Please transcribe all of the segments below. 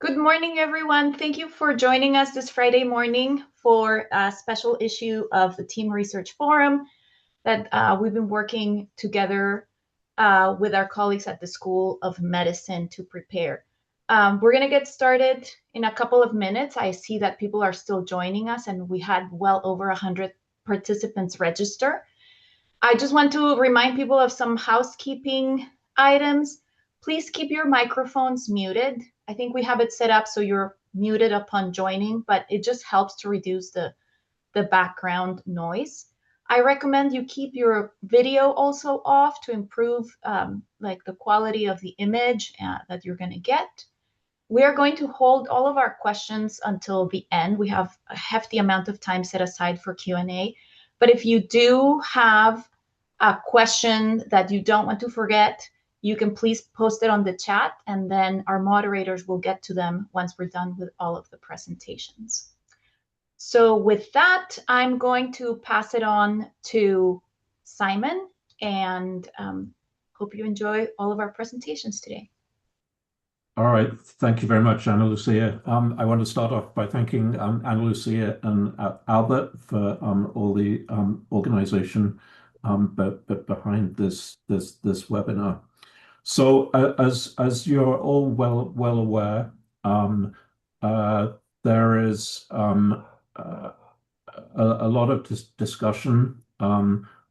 Good morning, everyone. Thank you for joining us this Friday morning for a special issue of the Team Research Forum that we've been working together with our colleagues at the School of Medicine to prepare. We're going to get started in a couple of minutes. I see that people are still joining us, and we had well over 100 participants register. I just want to remind people of some housekeeping items. Please keep your microphones muted. I think we have it set up so you're muted upon joining, but it just helps to reduce the background noise. I recommend you keep your video also off to improve like the quality of the image that you're going to get. We are going to hold all of our questions until the end. We have a hefty amount of time set aside for Q&A. But if you do have a question that you don't want to forget, you can please post it on the chat, and then our moderators will get to them once we're done with all of the presentations. So with that, I'm going to pass it on to Simon, and hope you enjoy all of our presentations today. All right, thank you very much, Ana Lucia. I want to start off by thanking Ana Lucia and Albert for all the organization behind this webinar. So as you're all well aware, there is a lot of discussion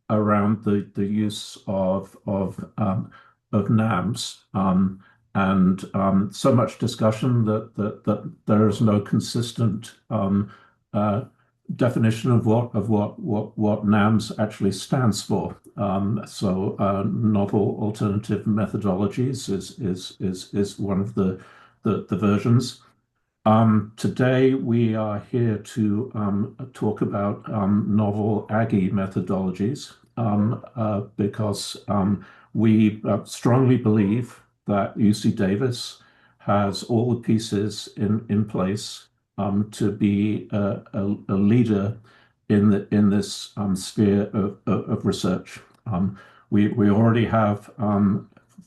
around the use of NAMS. And so much discussion that there is no consistent definition of what NAMS actually stands for. So novel alternative methodologies is one of the versions. Today we are here to talk about novel Aggie methodologies because we strongly believe that UC Davis has all the pieces in place to be a leader in this sphere of research. We already have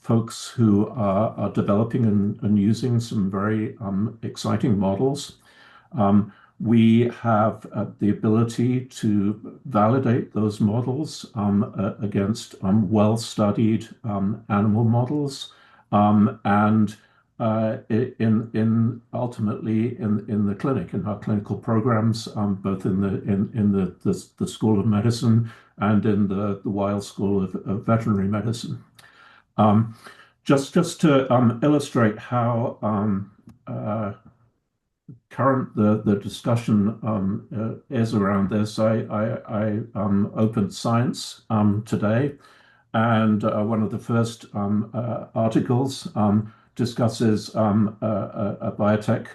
folks who are developing and using some very exciting models. We have the ability to validate those models against well-studied animal models. And ultimately in the clinic, in our clinical programs, both in the School of Medicine and in the Weill School of Veterinary Medicine. Just to illustrate how current the discussion is around this, I opened Science today. And one of the first articles discusses a biotech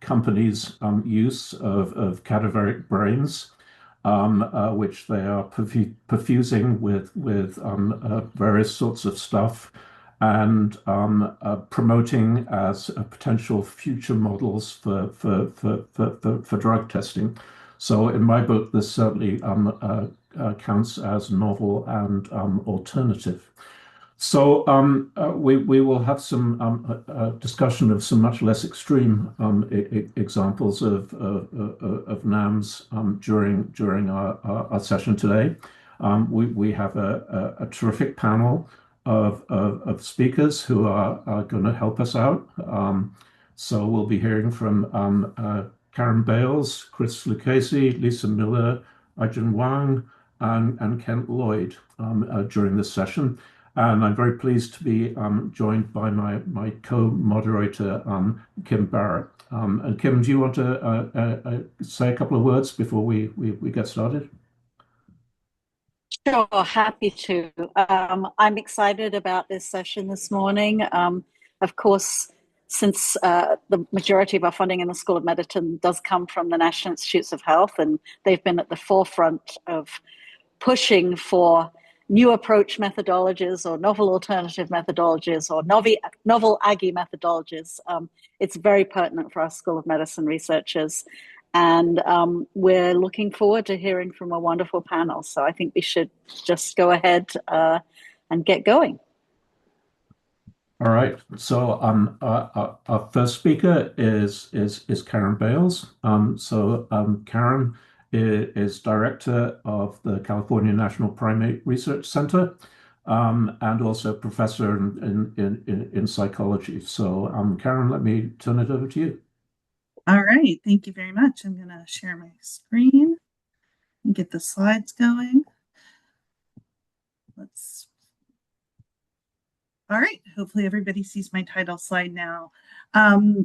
company's use of cadaveric brains, which they are perfusing with various sorts of stuff and promoting as potential future models for drug testing. So in my book, this certainly counts as novel and alternative. So we will have some discussion of some much less extreme examples of NAMS during our session today. We have a terrific panel of speakers who are going to help us out. So we'll be hearing from Karen Bales, Chris Lucchese, Lisa Miller, Ajahn Wang, and Kent Lloyd during this session. And I'm very pleased to be joined by my co-moderator, Kim Barrett. And Kim, do you want to say a couple of words before we get started? Sure, happy to. I'm excited about this session this morning. Of course, since the majority of our funding in the School of Medicine does come from the National Institutes of Health, and they've been at the forefront of pushing for new approach methodologies or novel alternative methodologies or novel Aggie methodologies. It's very pertinent for our School of Medicine researchers. And we're looking forward to hearing from a wonderful panel. So I think we should just go ahead and get going. All right. So our first speaker is Karen Bales. Karen is director of the California National Primate Research Center, and also professor in psychology. So Karen, let me turn it over to you. All right, thank you very much. I'm going to share my screen and get the slides going. All right, hopefully everybody sees my title slide now.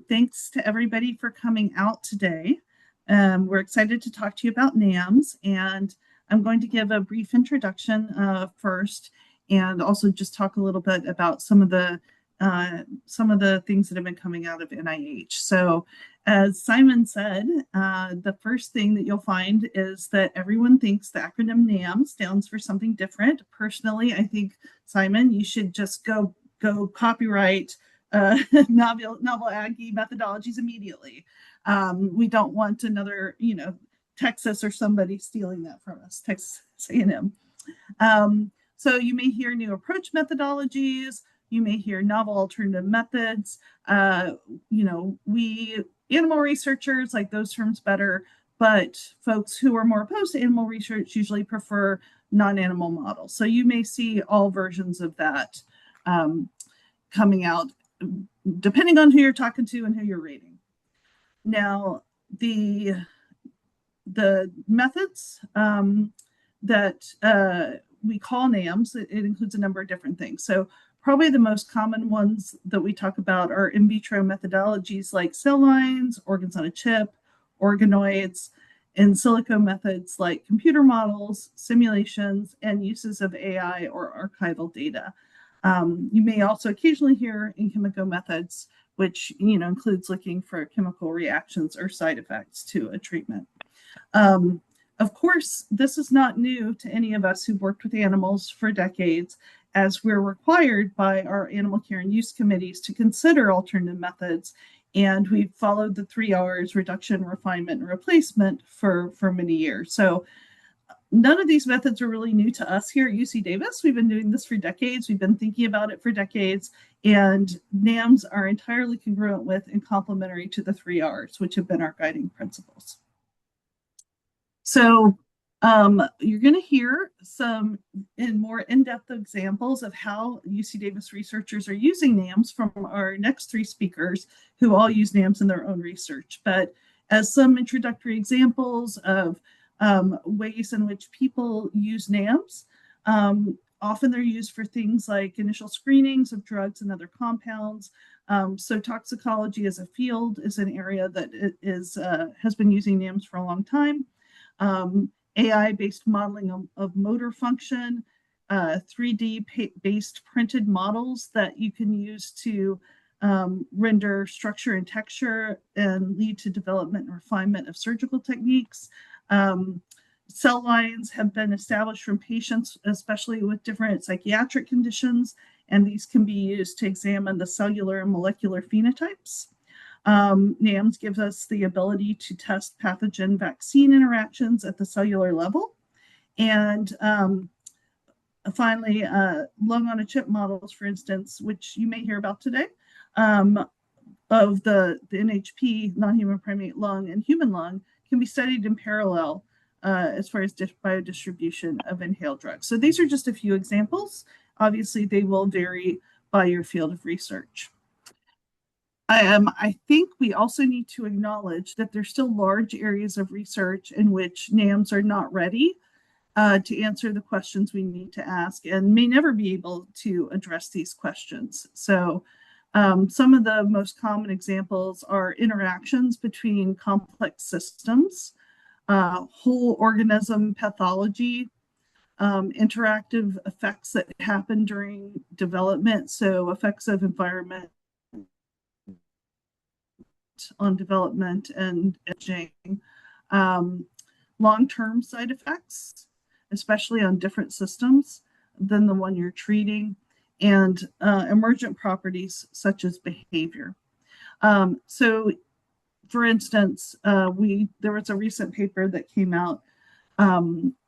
Thanks to everybody for coming out today. We're excited to talk to you about NAMS, and I'm going to give a brief introduction first, and also just talk a little bit about some of the things that have been coming out of NIH. So, as Simon said, the first thing that you'll find is that everyone thinks the acronym NAMS stands for something different. Personally, I think, Simon, you should just go copyright novel Aggie methodologies immediately. We don't want another, Texas or somebody stealing that from us, Texas A&M. So you may hear new approach methodologies. You may hear novel alternative methods. We animal researchers like those terms better, but folks who are more opposed to animal research usually prefer non-animal models. So you may see all versions of that coming out, depending on who you're talking to and who you're reading. Now, the methods that we call NAMS, it includes a number of different things. So probably the most common ones that we talk about are in vitro methodologies like cell lines, organs on a chip, organoids, in silico methods like computer models, simulations, and uses of AI or archival data. You may also occasionally hear in chemical methods, which includes looking for chemical reactions or side effects to a treatment. Of course, this is not new to any of us who've worked with animals for decades, as we're required by our animal care and use committees to consider alternative methods. And we've followed the 3 R's: reduction, refinement, and replacement for many years. So none of these methods are really new to us here at UC Davis. We've been doing this for decades. We've been thinking about it for decades. And NAMS are entirely congruent with and complementary to the 3 R's, which have been our guiding principles. So you're going to hear some more in-depth examples of how UC Davis researchers are using NAMS from our next 3 speakers, who all use NAMS in their own research. But as some introductory examples of ways in which people use NAMS, often they're used for things like initial screenings of drugs and other compounds. So toxicology as a field is an area that has been using NAMS for a long time. AI-based modeling of motor function, 3D-based printed models that you can use to render structure and texture and lead to development and refinement of surgical techniques. Cell lines have been established from patients, especially with different psychiatric conditions, and these can be used to examine the cellular and molecular phenotypes. NAMS gives us the ability to test pathogen vaccine interactions at the cellular level. And finally, lung on a chip models, for instance, which you may hear about today, of the NHP, non-human primate lung, and human lung can be studied in parallel as far as biodistribution of inhaled drugs. So these are just a few examples. Obviously, they will vary by your field of research. I think we also need to acknowledge that there's still large areas of research in which NAMS are not ready to answer the questions we need to ask and may never be able to address these questions. So some of the most common examples are interactions between complex systems, whole organism pathology, interactive effects that happen during development, so effects of environment on development and aging, long-term side effects, especially on different systems than the one you're treating, and emergent properties such as behavior. So, for instance, there was a recent paper that came out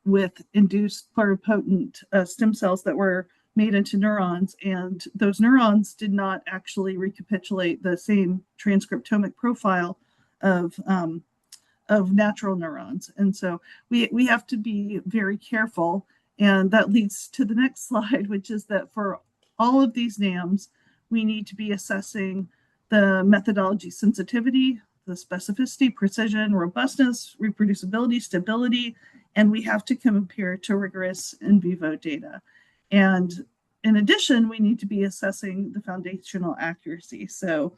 with induced pluripotent stem cells that were made into neurons, and those neurons did not actually recapitulate the same transcriptomic profile of natural neurons. And so we have to be very careful. And that leads to the next slide, which is that for all of these NAMs, we need to be assessing the methodology sensitivity, the specificity, precision, robustness, reproducibility, stability, and we have to compare to rigorous in vivo data. And in addition, we need to be assessing the foundational accuracy. So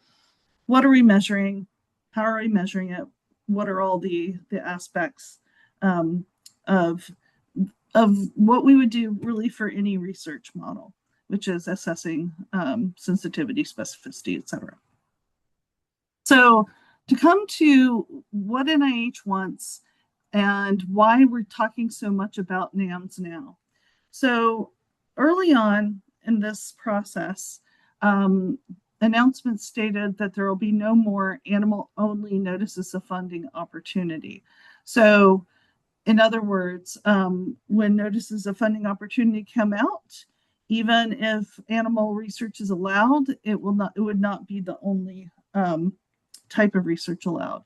what are we measuring? How are we measuring it? What are all the aspects of what we would do really for any research model, which is assessing sensitivity, specificity, et cetera. So to come to what NIH wants and why we're talking so much about NAMS now. So early on in this process, announcements stated that there will be no more animal-only notices of funding opportunity. So in other words, when notices of funding opportunity come out, even if animal research is allowed, it would not be the only type of research allowed.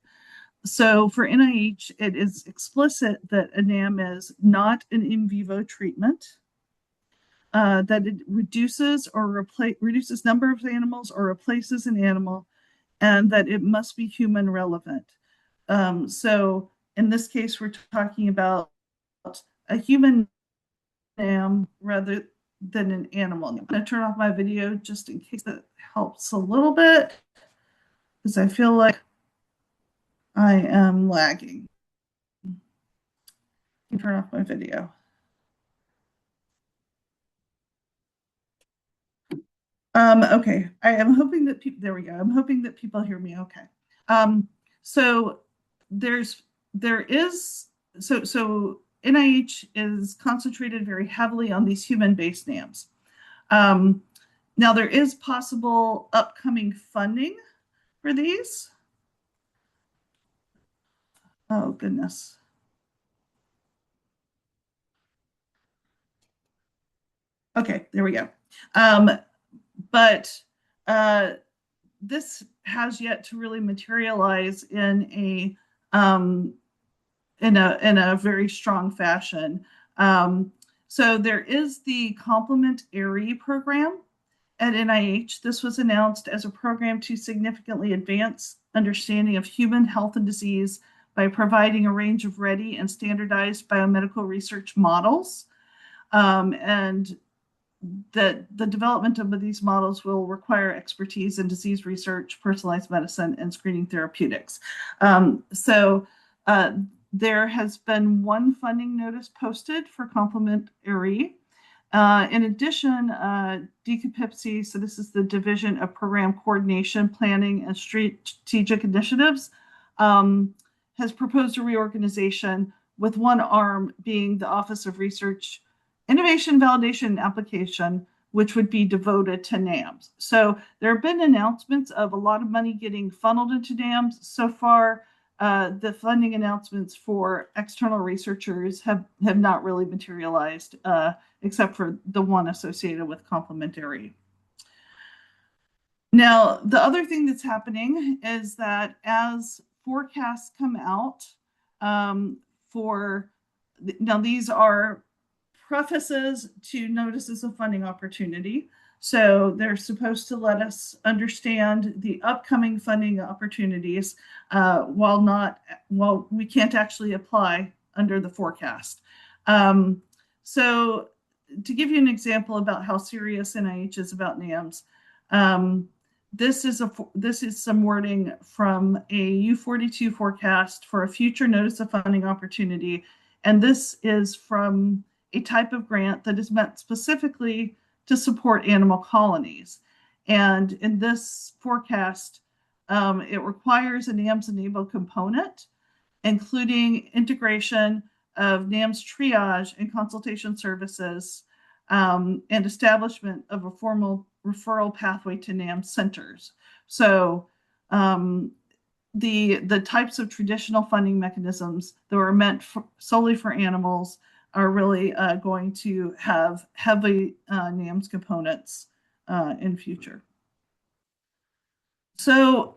So for NIH, it is explicit that a NAM is not an in vivo treatment, that it reduces number of animals or replaces an animal, and that it must be human relevant. So in this case, we're talking about a human NAM rather than an animal. I'm going to turn off my video just in case that helps a little bit, because I feel like I am lagging. Turn off my video. Okay, I am hoping that people, there we go. I'm hoping that people hear me okay. So NIH is concentrated very heavily on these human-based NAMs. Now there is possible upcoming funding for these. Oh goodness. Okay, there we go. But this has yet to really materialize in a very strong fashion. So there is the complementary program at NIH. This was announced as a program to significantly advance understanding of human health and disease by providing a range of ready and standardized biomedical research models. And that the development of these models will require expertise in disease research, personalized medicine, and screening therapeutics. There has been one funding notice posted for complementary. In addition, DCPIPC, so this is the Division of Program Coordination, Planning, and Strategic Initiatives, has proposed a reorganization with one arm being the Office of Research, Innovation, Validation, and Application, which would be devoted to NAMS. So there have been announcements of a lot of money getting funneled into NAMS. So far, the funding announcements for external researchers have not really materialized, except for the one associated with complementary. Now, the other thing that's happening is that as forecasts come out now these are prefaces to notices of funding opportunity. So they're supposed to let us understand the upcoming funding opportunities while we can't actually apply under the forecast. So to give you an example about how serious NIH is about NAMS, this is some wording from a U42 forecast for a future notice of funding opportunity. And this is from a type of grant that is meant specifically to support animal colonies. And in this forecast, it requires a NAMS-enabled component, including integration of NAMS triage and consultation services, and establishment of a formal referral pathway to NAMS centers. So the types of traditional funding mechanisms that were meant solely for animals are really going to have heavy NAMS components in future. So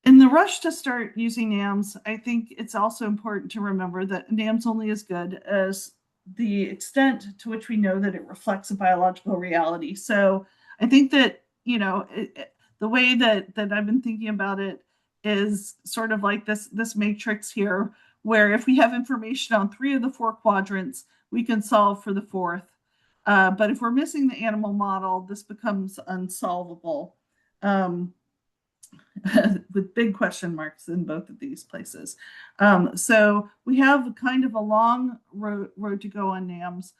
in the rush to start using NAMS, I think it's also important to remember that NAMS only is good as the extent to which we know that it reflects a biological reality. So I think that, you know, the way that I've been thinking about it is sort of like this matrix here, where if we have information on 3 of the 4 quadrants, we can solve for the 4th. But if we're missing the animal model, this becomes unsolvable. With big question marks in both of these places. So we have kind of a long road to go on NAMS,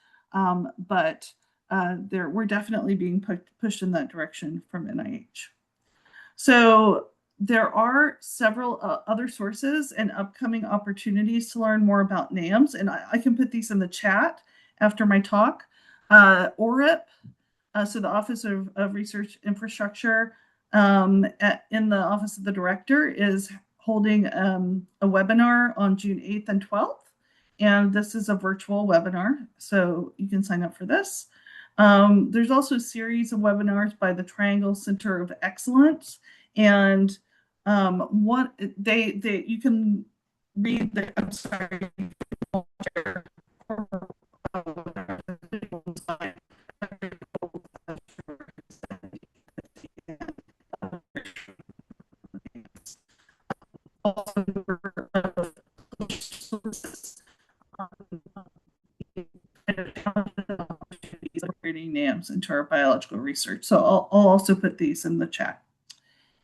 but we're definitely being pushed in that direction from NIH. So there are several other sources and upcoming opportunities to learn more about NAMS, and I can put these in the chat after my talk. ORIP, so the Office of Research Infrastructure, in the Office of the Director, is holding a webinar on June 8th and 12th. And this is a virtual webinar, so you can sign up for this. There's also a series of webinars by the Triangle Center of Excellence. And what you can read the, I'm sorry, incorporating NAMS into our biological research. So I'll also put these in the chat.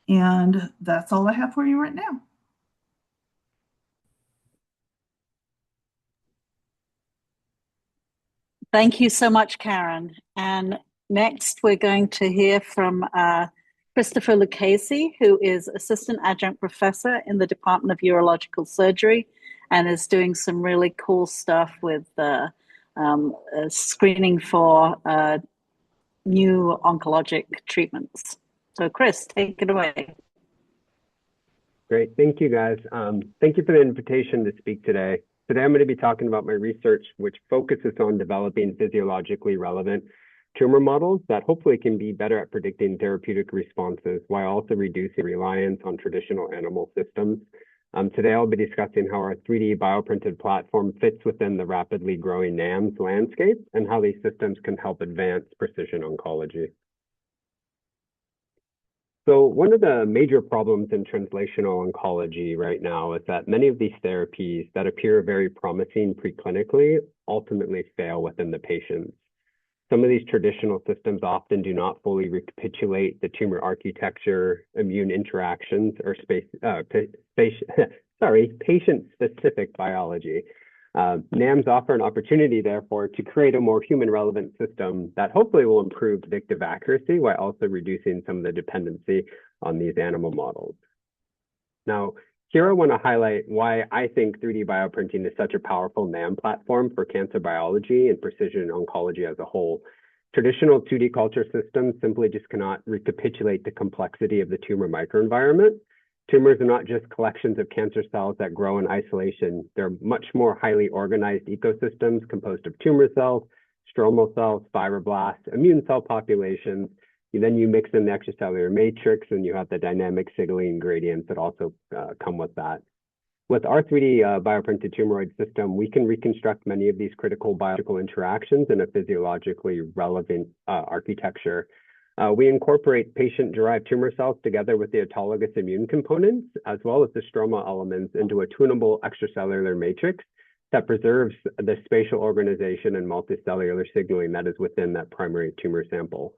And that's all I have for you right now. Thank you so much, Karen. And next, we're going to hear from Christopher Lucchese, who is Assistant Adjunct Professor in the Department of Urological Surgery and is doing some really cool stuff with screening for new oncologic treatments. So Chris, take it away. Great, thank you guys. Thank you for the invitation to speak today. Today I'm going to be talking about my research, which focuses on developing physiologically relevant tumor models that hopefully can be better at predicting therapeutic responses while also reducing reliance on traditional animal systems. Today I'll be discussing how our 3D bioprinted platform fits within the rapidly growing NAMS landscape and how these systems can help advance precision oncology. So one of the major problems in translational oncology right now is that many of these therapies that appear very promising preclinically ultimately fail within the patients. Some of these traditional systems often do not fully recapitulate the tumor architecture, immune interactions, or patient-specific biology. NAMS offer an opportunity, therefore, to create a more human-relevant system that hopefully will improve predictive accuracy while also reducing some of the dependency on these animal models. Now, here I want to highlight why I think 3D bioprinting is such a powerful NAM platform for cancer biology and precision oncology as a whole. Traditional 2D culture systems simply just cannot recapitulate the complexity of the tumor microenvironment. Tumors are not just collections of cancer cells that grow in isolation. They're much more highly organized ecosystems composed of tumor cells, stromal cells, fibroblasts, immune cell populations. Then you mix in the extracellular matrix and you have the dynamic signaling gradients that also come with that. With our 3D bioprinted tumoroid system, we can reconstruct many of these critical biological interactions in a physiologically relevant architecture. We incorporate patient-derived tumor cells together with the autologous immune components, as well as the stromal elements, into a tunable extracellular matrix that preserves the spatial organization and multicellular signaling that is within that primary tumor sample.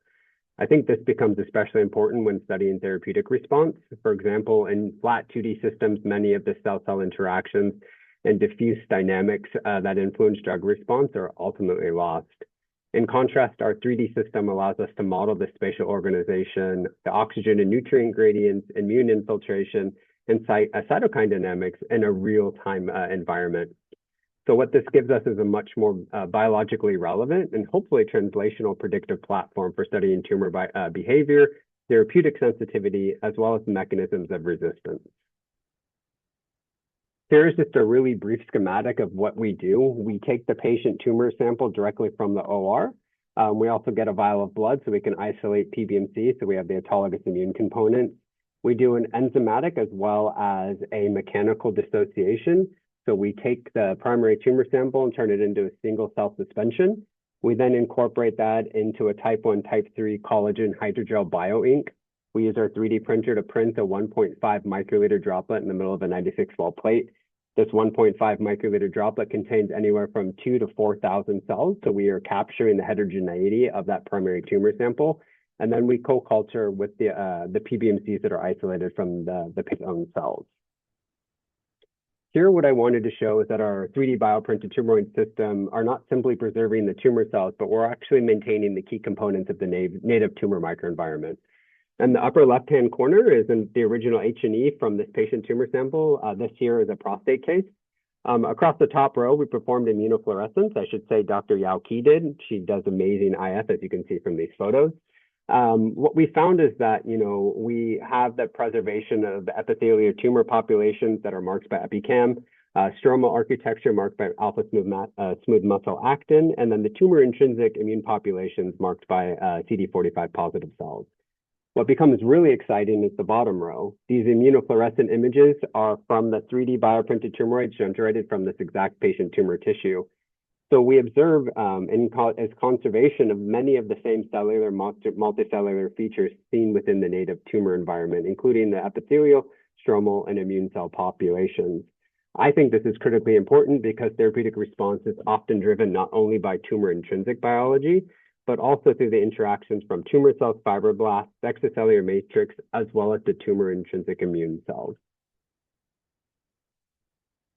I think this becomes especially important when studying therapeutic response. For example, in flat 2D systems, many of the cell-cell interactions and diffuse dynamics that influence drug response are ultimately lost. In contrast, our 3D system allows us to model the spatial organization, the oxygen and nutrient gradients, immune infiltration, and cytokine dynamics in a real-time environment. So what this gives us is a much more biologically relevant and hopefully translational predictive platform for studying tumor behavior, therapeutic sensitivity, as well as mechanisms of resistance. Here's just a really brief schematic of what we do. We take the patient tumor sample directly from the OR. We also get a vial of blood so we can isolate PBMC, so we have the autologous immune component. We do an enzymatic as well as a mechanical dissociation. So we take the primary tumor sample and turn it into a single cell suspension. We then incorporate that into a type 1, type 3 collagen hydrogel bioink. We use our 3D printer to print a 1.5 microliter droplet in the middle of a 96-well plate. This 1.5 microliter droplet contains anywhere from 2,000 to 4,000 cells. So we are capturing the heterogeneity of that primary tumor sample. And then we co-culture with the PBMCs that are isolated from the patient's own cells. Here, what I wanted to show is that our 3D bioprinted tumoroid system are not simply preserving the tumor cells, but we're actually maintaining the key components of the native tumor microenvironment. And the upper left-hand corner is in the original H&E from this patient tumor sample. This here is a prostate case. Across the top row, we performed immunofluorescence. I should say Dr. Yao Qi did. She does amazing IF, as you can see from these photos. What we found is that, we have the preservation of the epithelial tumor populations that are marked by epicam, stromal architecture marked by alpha smooth muscle actin, and then the tumor intrinsic immune populations marked by CD45 positive cells. What becomes really exciting is the bottom row. These immunofluorescent images are from the 3D bioprinted tumoroids generated from this exact patient tumor tissue. So we observe as conservation of many of the same cellular multicellular features seen within the native tumor environment, including the epithelial, stromal, and immune cell populations. I think this is critically important because therapeutic response is often driven not only by tumor intrinsic biology, but also through the interactions from tumor cells, fibroblasts, extracellular matrix, as well as the tumor intrinsic immune cells.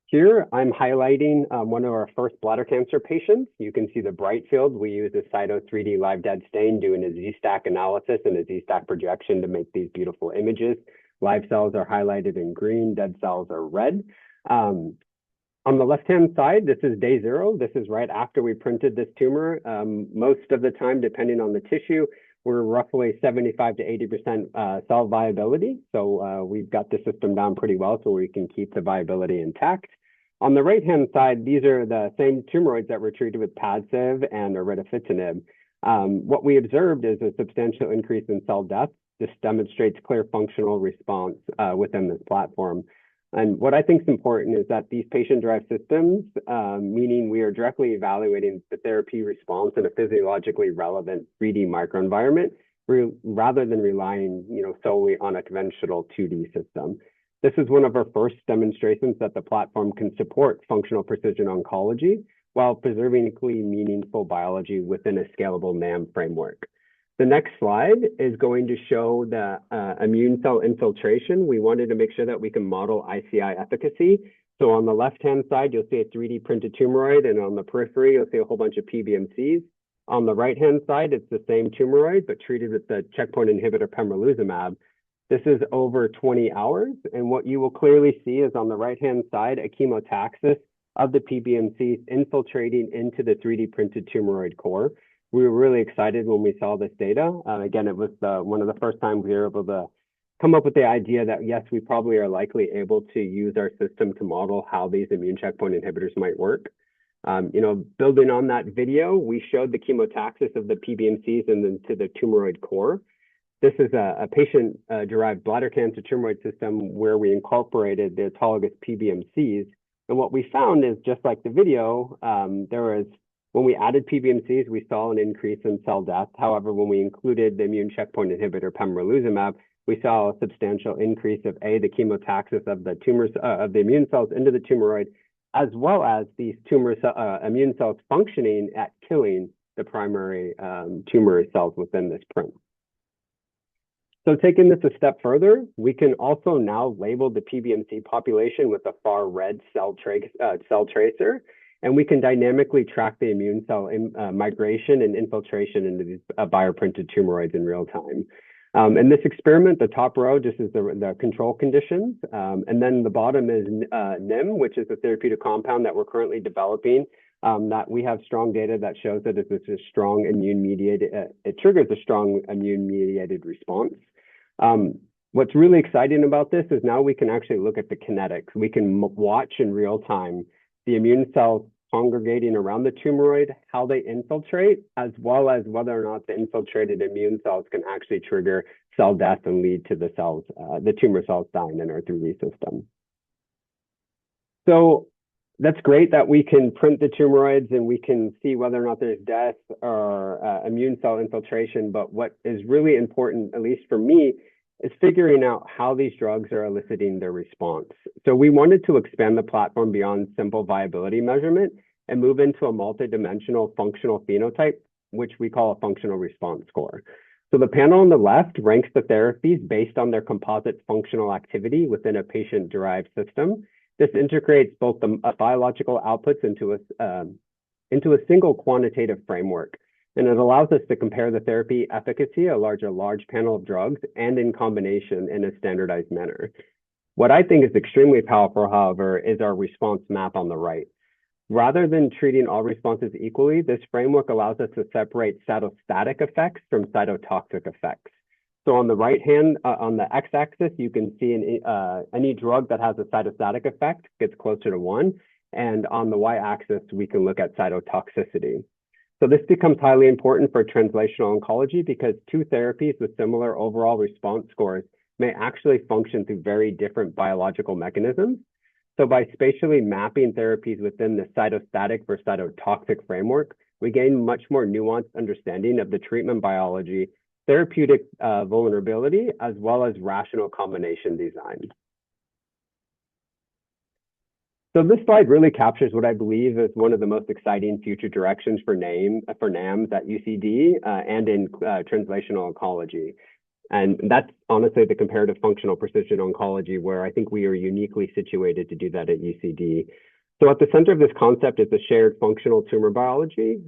Here, I'm highlighting one of our first bladder cancer patients. You can see the bright field. We use a Cyto 3D live dead stain doing a Z-stack analysis and a Z-stack projection to make these beautiful images. Live cells are highlighted in green, dead cells are red. On the left-hand side, this is day 0. This is right after we printed this tumor. Most of the time, depending on the tissue, we're roughly 75 to 80% cell viability. So we've got the system down pretty well so we can keep the viability intact. On the right-hand side, these are the same tumoroids that were treated with Padcev and erdafitinib. What we observed is a substantial increase in cell death. This demonstrates clear functional response within this platform. And what I think is important is that these patient-derived systems, meaning we are directly evaluating the therapy response in a physiologically relevant 3D microenvironment, rather than relying, solely on a conventional 2D system. This is one of our first demonstrations that the platform can support functional precision oncology while preserving equally meaningful biology within a scalable NAM framework. The next slide is going to show the immune cell infiltration. We wanted to make sure that we can model ICI efficacy. So on the left-hand side, you'll see a 3D printed tumoroid, and on the periphery, you'll see a whole bunch of PBMCs. On the right-hand side, it's the same tumoroid, but treated with the checkpoint inhibitor pembrolizumab. This is over 20 hours, and what you will clearly see is on the right-hand side, a chemotaxis of the PBMCs infiltrating into the 3D printed tumoroid core. We were really excited when we saw this data. Again, it was one of the first times we were able to come up with the idea that, yes, we probably are likely able to use our system to model how these immune checkpoint inhibitors might work. Building on that video, we showed the chemotaxis of the PBMCs into the tumoroid core. This is a patient-derived bladder cancer tumoroid system where we incorporated the autologous PBMCs. And what we found is, just like the video, when we added PBMCs, we saw an increase in cell death. However, when we included the immune checkpoint inhibitor pembrolizumab, we saw a substantial increase of the chemotaxis of the tumors of the immune cells into the tumoroid, as well as these immune cells functioning at killing the primary tumor cells within this print. So taking this a step further, we can also now label the PBMC population with a far red cell tracer, and we can dynamically track the immune cell migration and infiltration into these bioprinted tumoroids in real time. In this experiment, the top row just is the control conditions, and then the bottom is NIM, which is a therapeutic compound that we're currently developing. That we have strong data that shows that it's a strong immune-mediated, it triggers a strong immune-mediated response. What's really exciting about this is now we can actually look at the kinetics. We can watch in real time the immune cells congregating around the tumoroid, how they infiltrate, as well as whether or not the infiltrated immune cells can actually trigger cell death and lead to the cells, the tumor cells dying in our 3D system. So that's great that we can print the tumoroids and we can see whether or not there's death or immune cell infiltration. But what is really important, at least for me, is figuring out how these drugs are eliciting their response. So we wanted to expand the platform beyond simple viability measurement and move into a multidimensional functional phenotype, which we call a functional response score. So the panel on the left ranks the therapies based on their composite functional activity within a patient-derived system. This integrates both the biological outputs into a single quantitative framework. And it allows us to compare the therapy efficacy, a large panel of drugs, and in combination in a standardized manner. What I think is extremely powerful, however, is our response map on the right. Rather than treating all responses equally, this framework allows us to separate cytostatic effects from cytotoxic effects. So on the right hand, on the x-axis, you can see any drug that has a cytostatic effect gets closer to 1. And on the y-axis, we can look at cytotoxicity. So this becomes highly important for translational oncology because two therapies with similar overall response scores may actually function through very different biological mechanisms. So by spatially mapping therapies within the cytostatic versus cytotoxic framework, we gain much more nuanced understanding of the treatment biology, therapeutic vulnerability, as well as rational combination design. So this slide really captures what I believe is one of the most exciting future directions for NAMS at UCD and in translational oncology. And that's honestly the comparative functional precision oncology, where I think we are uniquely situated to do that at UCD. So at the center of this concept is the shared functional tumor biology.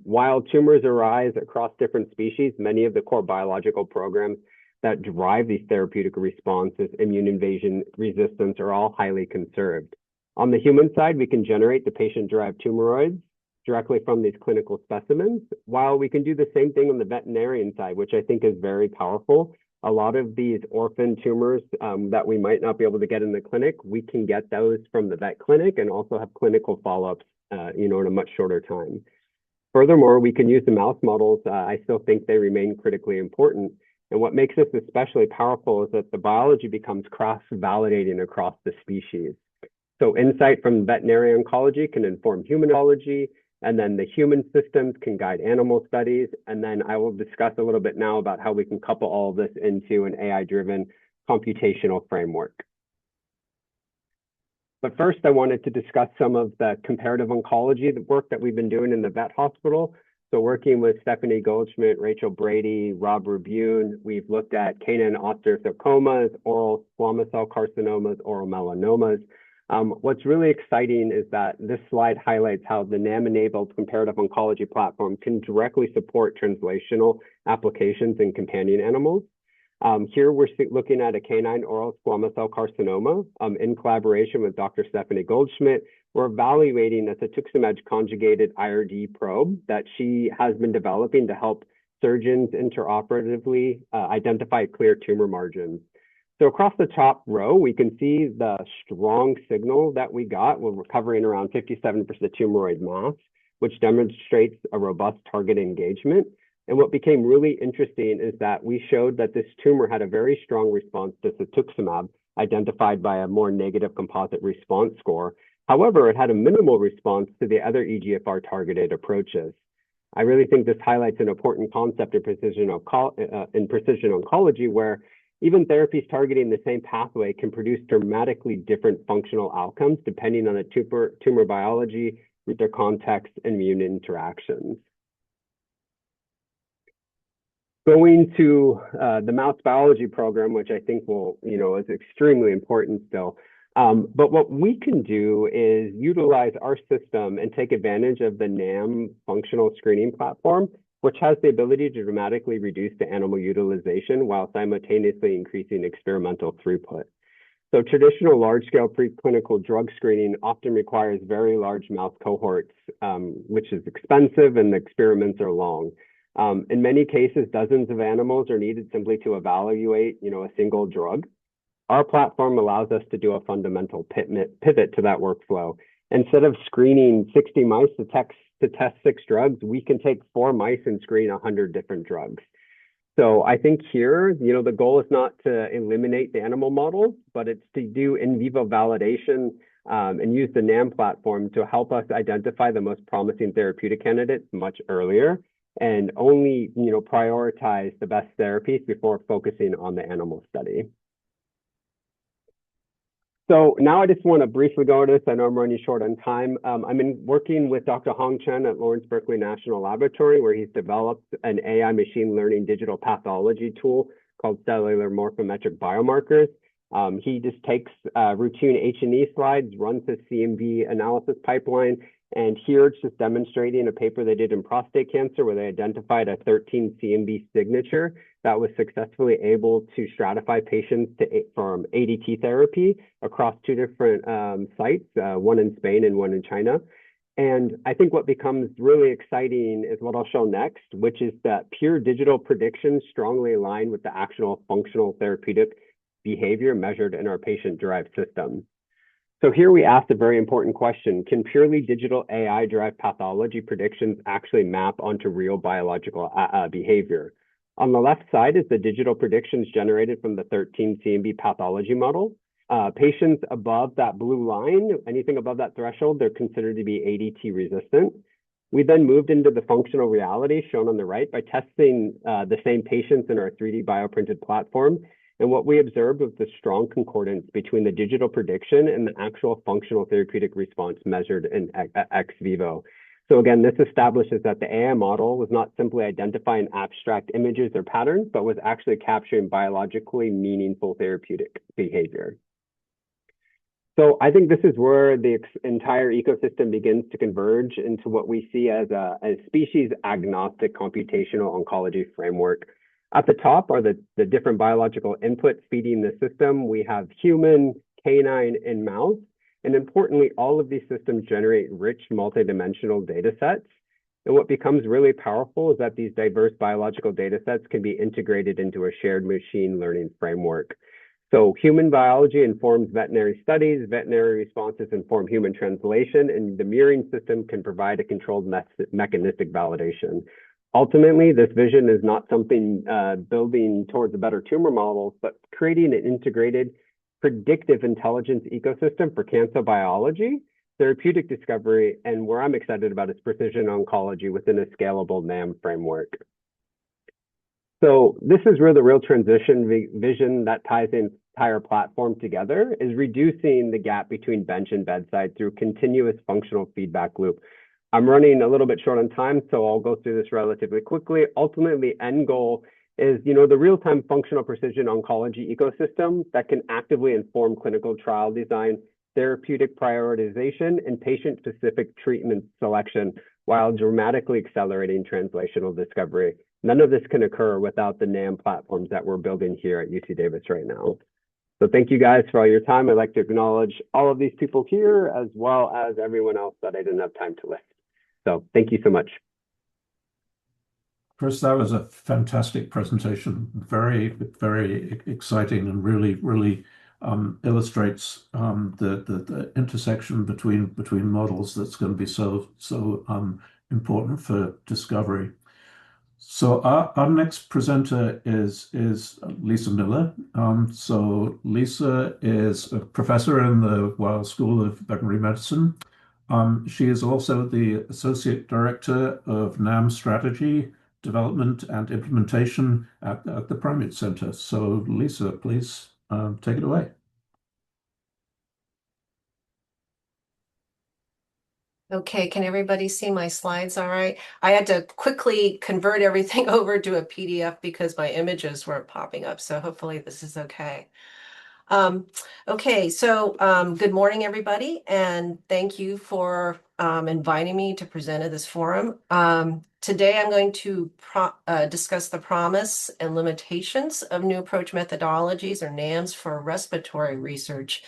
While tumors arise across different species, many of the core biological programs that drive these therapeutic responses, immune invasion, resistance, are all highly conserved. On the human side, we can generate the patient-derived tumoroids directly from these clinical specimens, while we can do the same thing on the veterinarian side, which I think is very powerful. A lot of these orphan tumors that we might not be able to get in the clinic, we can get those from the vet clinic and also have clinical follow-ups, in a much shorter time. Furthermore, we can use the mouse models. I still think they remain critically important. And what makes this especially powerful is that the biology becomes cross-validating across the species. So insight from veterinary oncology can inform human oncology, and then the human systems can guide animal studies. And then I will discuss a little bit now about how we can couple all of this into an AI-driven computational framework. But first, I wanted to discuss some of the comparative oncology work that we've been doing in the vet hospital. So working with Stephanie Goldschmidt, Rachel Brady, Rob Rabune, we've looked at canine osteosarcomas, oral squamous cell carcinomas, oral melanomas. What's really exciting is that this slide highlights how the NAM-enabled comparative oncology platform can directly support translational applications in companion animals. Here we're looking at a canine oral squamous cell carcinoma. In collaboration with Dr. Stephanie Goldschmidt, we're evaluating a cetuximab conjugated IRD probe that she has been developing to help surgeons interoperatively identify clear tumor margins. So across the top row, we can see the strong signal that we got. We're recovering around 57% tumoroid mass, which demonstrates a robust target engagement. And what became really interesting is that we showed that this tumor had a very strong response to cetuximab, identified by a more negative composite response score. However, it had a minimal response to the other EGFR targeted approaches. I really think this highlights an important concept in precision oncology, where even therapies targeting the same pathway can produce dramatically different functional outcomes depending on the tumor biology, their context, and immune interactions. Going to the mouse biology program, which I think will, is extremely important still. But what we can do is utilize our system and take advantage of the NAM functional screening platform, which has the ability to dramatically reduce the animal utilization while simultaneously increasing experimental throughput. So traditional large-scale preclinical drug screening often requires very large mouse cohorts, which is expensive and the experiments are long. In many cases, dozens of animals are needed simply to evaluate, a single drug. Our platform allows us to do a fundamental pivot to that workflow. Instead of screening 60 mice to test 6 drugs, we can take 4 mice and screen 100 different drugs. So I think here, the goal is not to eliminate the animal model, but it's to do in vivo validation and use the NAM platform to help us identify the most promising therapeutic candidates much earlier and only, prioritize the best therapies before focusing on the animal study. So now I just want to briefly go over this. I know I'm running short on time. I'm working with Dr. Hong Chen at Lawrence Berkeley National Laboratory, where he's developed an AI machine learning digital pathology tool called cellular morphometric biomarkers. He just takes routine H&E slides, runs his CMV analysis pipeline, and here it's just demonstrating a paper they did in prostate cancer where they identified a 13 CMV signature that was successfully able to stratify patients from ADT therapy across 2 different sites, one in Spain and one in China. And I think what becomes really exciting is what I'll show next, which is that pure digital predictions strongly align with the actual functional therapeutic behavior measured in our patient-derived system. So here we asked a very important question. Can purely digital AI-derived pathology predictions actually map onto real biological behavior? On the left side is the digital predictions generated from the 13 CMV pathology model. Patients above that blue line, anything above that threshold, they're considered to be ADT resistant. We then moved into the functional reality shown on the right by testing the same patients in our 3D bioprinted platform. And what we observed was the strong concordance between the digital prediction and the actual functional therapeutic response measured in ex vivo. So again, this establishes that the AI model was not simply identifying abstract images or patterns, but was actually capturing biologically meaningful therapeutic behavior. So I think this is where the entire ecosystem begins to converge into what we see as a species agnostic computational oncology framework. At the top are the different biological inputs feeding the system. We have human, canine, and mouse. And importantly, all of these systems generate rich multidimensional data sets. And what becomes really powerful is that these diverse biological data sets can be integrated into a shared machine learning framework. So human biology informs veterinary studies, veterinary responses inform human translation, and the mirroring system can provide a controlled mechanistic validation. Ultimately, this vision is not something building towards a better tumor models, but creating an integrated predictive intelligence ecosystem for cancer biology, therapeutic discovery, and where I'm excited about is precision oncology within a scalable NAM framework. So this is where the real transition vision that ties the entire platform together is reducing the gap between bench and bedside through continuous functional feedback loop. I'm running a little bit short on time, so I'll go through this relatively quickly. Ultimately, the end goal is, the real-time functional precision oncology ecosystem that can actively inform clinical trial design, therapeutic prioritization, and patient-specific treatment selection while dramatically accelerating translational discovery. None of this can occur without the NAM platforms that we're building here at UC Davis right now. So thank you guys for all your time. I'd like to acknowledge all of these people here, as well as everyone else that I didn't have time to list. So thank you so much. Chris, that was a fantastic presentation. Very, very exciting and really illustrates the intersection between models that's going to be so important for discovery. So our next presenter is Lisa Miller. So Lisa is a professor in the Weill School of Veterinary Medicine. She is also the Associate Director of NAMS Strategy, Development and Implementation at the Primate Center. So Lisa, please take it away. Okay, can everybody see my slides all right? I had to quickly convert everything over to a PDF because my images weren't popping up, so hopefully this is okay. Okay, so good morning, everybody, and thank you for inviting me to present at this forum. Today I'm going to discuss the promise and limitations of new approach methodologies, or NAMS, for respiratory research.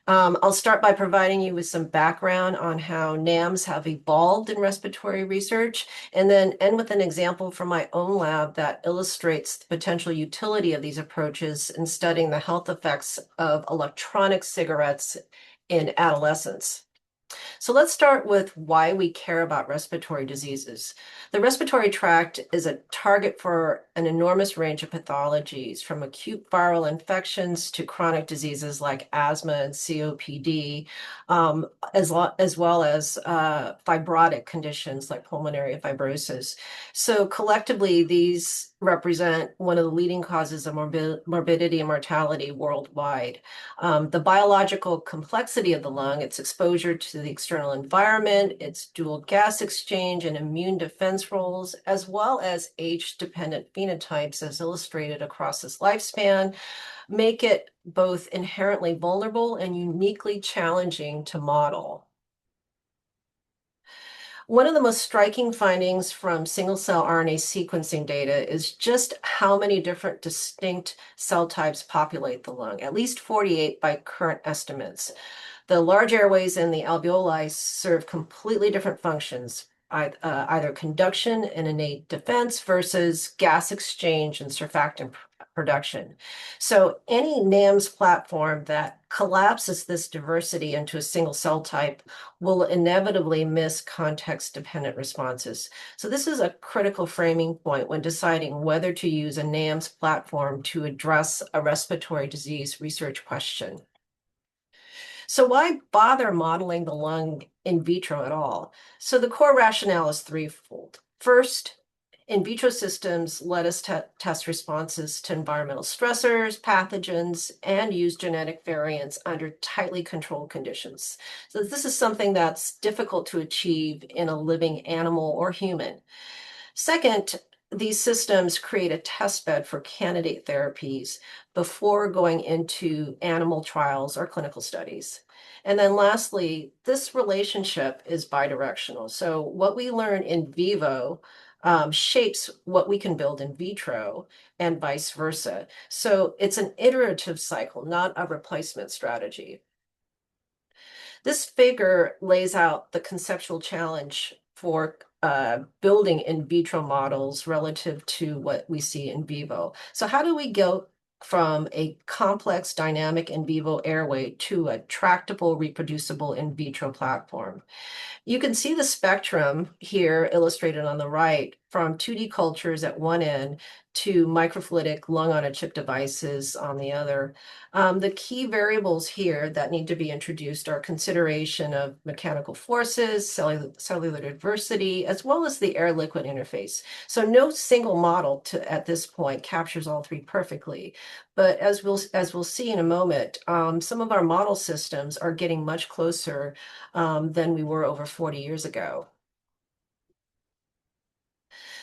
I'll start by providing you with some background on how NAMS have evolved in respiratory research, and then end with an example from my own lab that illustrates the potential utility of these approaches in studying the health effects of electronic cigarettes in adolescents. So let's start with why we care about respiratory diseases. The respiratory tract is a target for an enormous range of pathologies, from acute viral infections to chronic diseases like asthma and COPD, as well as fibrotic conditions like pulmonary fibrosis. So collectively, these represent one of the leading causes of morbidity and mortality worldwide. The biological complexity of the lung, its exposure to the external environment, its dual gas exchange and immune defense roles, as well as age-dependent phenotypes as illustrated across this lifespan, make it both inherently vulnerable and uniquely challenging to model. One of the most striking findings from single-cell RNA sequencing data is just how many different distinct cell types populate the lung, at least 48 by current estimates. The large airways and the alveoli serve completely different functions, either conduction and innate defense versus gas exchange and surfactant production. So any NAMS platform that collapses this diversity into a single cell type will inevitably miss context-dependent responses. So this is a critical framing point when deciding whether to use a NAMS platform to address a respiratory disease research question. So why bother modeling the lung in vitro at all? So the core rationale is threefold. First, in vitro systems let us test responses to environmental stressors, pathogens, and use genetic variants under tightly controlled conditions. So this is something that's difficult to achieve in a living animal or human. Second, these systems create a test bed for candidate therapies before going into animal trials or clinical studies. And then lastly, this relationship is bidirectional. So what we learn in vivo shapes what we can build in vitro and vice versa. So it's an iterative cycle, not a replacement strategy. This figure lays out the conceptual challenge for building in vitro models relative to what we see in vivo. So how do we go from a complex dynamic in vivo airway to a tractable, reproducible in vitro platform? You can see the spectrum here illustrated on the right from 2D cultures at one end to microfluidic lung-on-a-chip devices on the other. The key variables here that need to be introduced are consideration of mechanical forces, cellular diversity, as well as the air-liquid interface. So no single model at this point captures all three perfectly. But as we'll see in a moment, some of our model systems are getting much closer than we were over 40 years ago.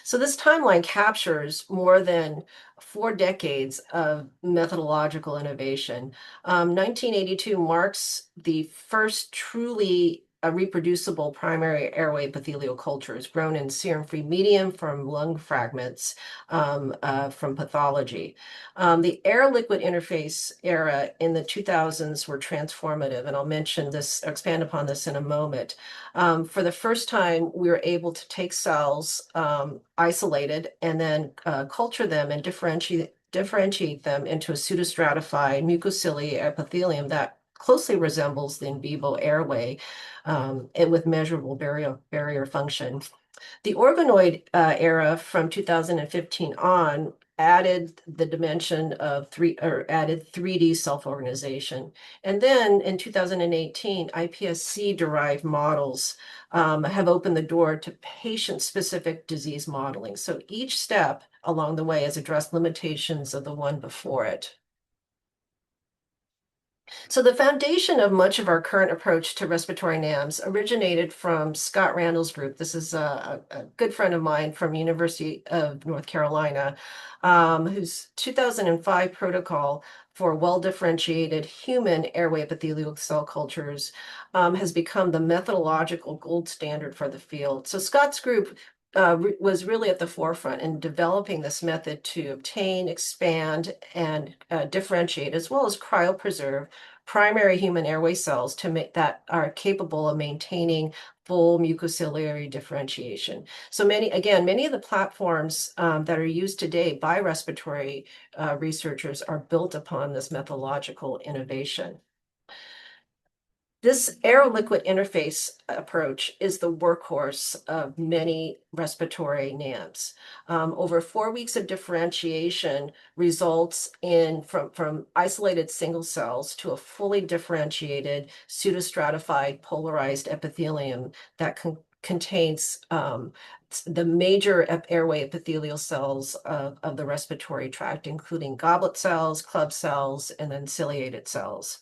So this timeline captures more than 4 decades of methodological innovation. 1982 marks the first truly reproducible primary airway epithelial cultures grown in serum-free medium from lung fragments from pathology. The air-liquid interface era in the 2000s were transformative, and I'll expand upon this in a moment. For the first time, we were able to take cells isolated and then culture them and differentiate them into a pseudostratified mucociliary epithelium that closely resembles the in vivo airway and with measurable barrier function. The organoid era from 2015 on added the dimension of added 3D self-organization. And then in 2018, iPSC-derived models have opened the door to patient-specific disease modeling. So each step along the way has addressed limitations of the one before it. So the foundation of much of our current approach to respiratory NAMS originated from Scott Randall's group. This is a good friend of mine from University of North Carolina, whose 2005 protocol for well-differentiated human airway epithelial cell cultures has become the methodological gold standard for the field. So Scott's group was really at the forefront in developing this method to obtain, expand, and differentiate, as well as cryopreserve primary human airway cells that are capable of maintaining full mucociliary differentiation. So many of the platforms that are used today by respiratory researchers are built upon this methodological innovation. This air-liquid interface approach is the workhorse of many respiratory NAMS. Over 4 weeks of differentiation results in from isolated single cells to a fully differentiated pseudostratified polarized epithelium that contains the major airway epithelial cells of the respiratory tract, including goblet cells, club cells, and then ciliated cells.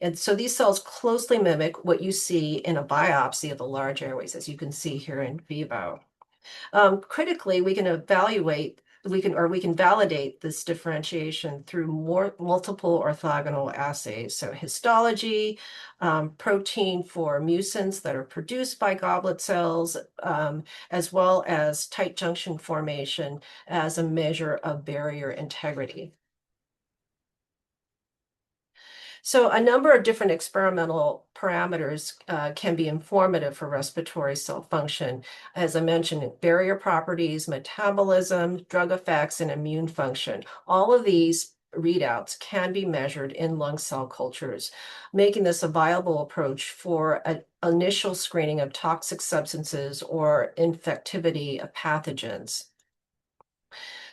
And so these cells closely mimic what you see in a biopsy of the large airways, as you can see here in vivo. Critically, we can validate this differentiation through multiple orthogonal assays. So histology, protein for mucins that are produced by goblet cells, as well as tight junction formation as a measure of barrier integrity. So a number of different experimental parameters can be informative for respiratory cell function. As I mentioned, barrier properties, metabolism, drug effects, and immune function. All of these readouts can be measured in lung cell cultures, making this a viable approach for an initial screening of toxic substances or infectivity of pathogens.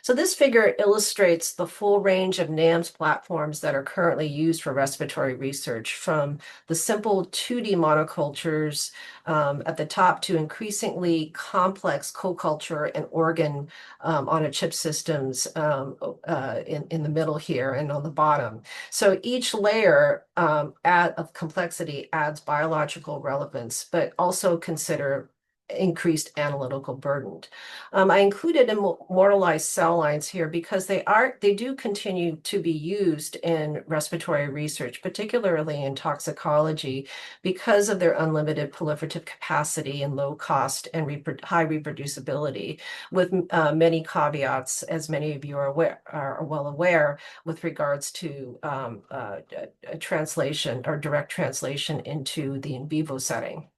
So this figure illustrates the full range of NAMS platforms that are currently used for respiratory research, from the simple 2D monocultures at the top to increasingly complex co-culture and organ on a chip systems in the middle here and on the bottom. So each layer of complexity adds biological relevance, but also consider increased analytical burden. I included immortalized cell lines here because they do continue to be used in respiratory research, particularly in toxicology, because of their unlimited proliferative capacity and low cost and high reproducibility, with many caveats, as many of you are well aware, with regards to a translation or direct translation into the in vivo setting.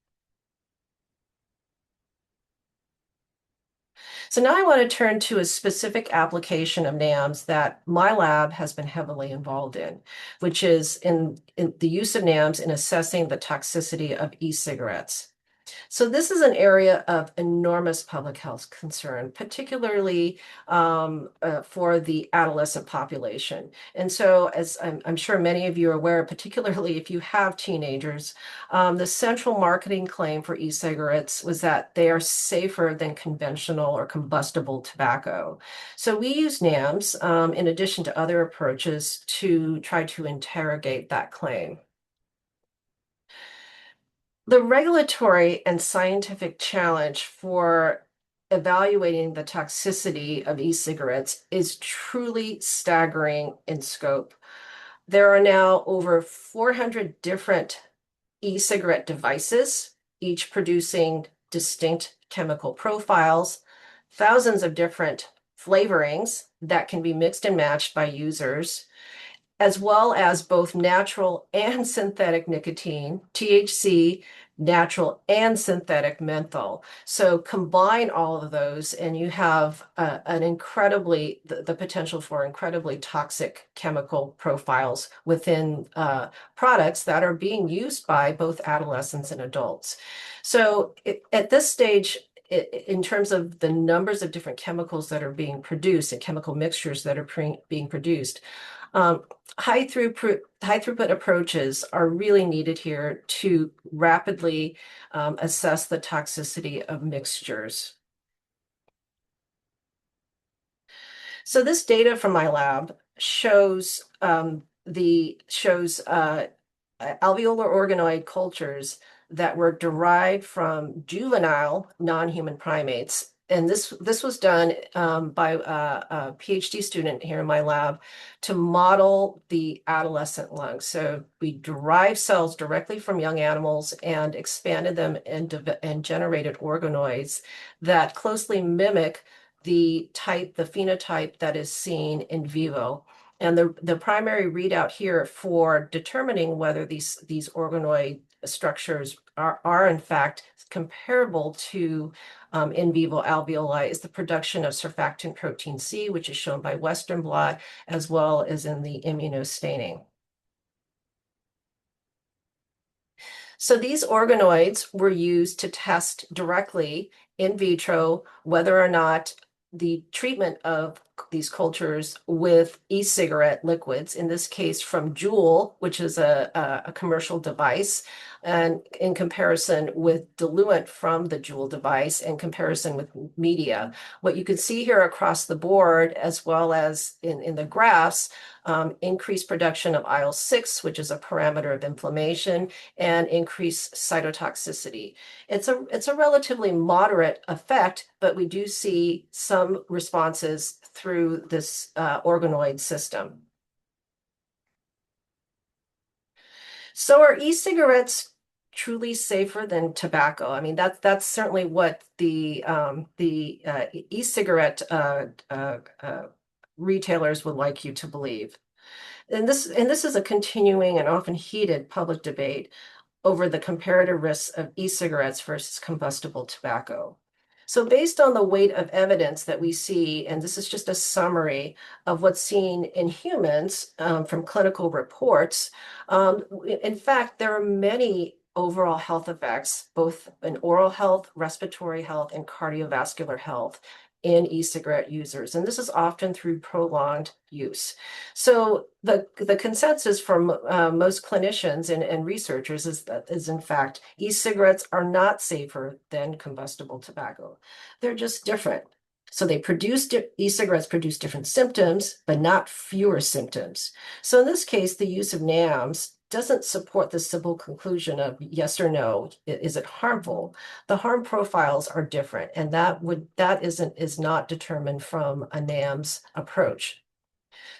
So now I want to turn to a specific application of NAMS that my lab has been heavily involved in, which is in the use of NAMS in assessing the toxicity of e-cigarettes. So this is an area of enormous public health concern, particularly for the adolescent population. And so, as I'm sure many of you are aware, particularly if you have teenagers, the central marketing claim for e-cigarettes was that they are safer than conventional or combustible tobacco. So we use NAMS in addition to other approaches to try to interrogate that claim. The regulatory and scientific challenge for evaluating the toxicity of e-cigarettes is truly staggering in scope. There are now over 400 different e-cigarette devices, each producing distinct chemical profiles, thousands of different flavorings that can be mixed and matched by users, as well as both natural and synthetic nicotine, THC, natural and synthetic menthol. So combine all of those and you have the potential for incredibly toxic chemical profiles within products that are being used by both adolescents and adults. So at this stage, in terms of the numbers of different chemicals that are being produced and chemical mixtures that are being produced, high throughput approaches are really needed here to rapidly assess the toxicity of mixtures. So this data from my lab shows alveolar organoid cultures that were derived from juvenile non-human primates. And this was done by a PhD student here in my lab to model the adolescent lungs. So we derived cells directly from young animals and expanded them and generated organoids that closely mimic the phenotype that is seen in vivo. And the primary readout here for determining whether these organoid structures are in fact comparable to in vivo alveoli is the production of surfactant protein C, which is shown by Western blot, as well as in the immunostaining. So these organoids were used to test directly in vitro whether or not the treatment of these cultures with e-cigarette liquids, in this case from Juul, which is a commercial device, and in comparison with diluent from the Juul device, in comparison with media. What you can see here across the board, as well as in the graphs, increased production of IL-6, which is a parameter of inflammation, and increased cytotoxicity. It's a relatively moderate effect, but we do see some responses through this organoid system. So are e-cigarettes truly safer than tobacco? I mean, that's certainly what the e-cigarette retailers would like you to believe. And this is a continuing and often heated public debate over the comparative risks of e-cigarettes versus combustible tobacco. So based on the weight of evidence that we see, and this is just a summary of what's seen in humans from clinical reports, in fact, there are many overall health effects, both in oral health, respiratory health, and cardiovascular health in e-cigarette users. And this is often through prolonged use. So the consensus from most clinicians and researchers is in fact, e-cigarettes are not safer than combustible tobacco. They're just different. So e-cigarettes produce different symptoms, but not fewer symptoms. So in this case, the use of NAMS doesn't support the simple conclusion of yes or no, is it harmful? The harm profiles are different, and that is not determined from a NAMS approach.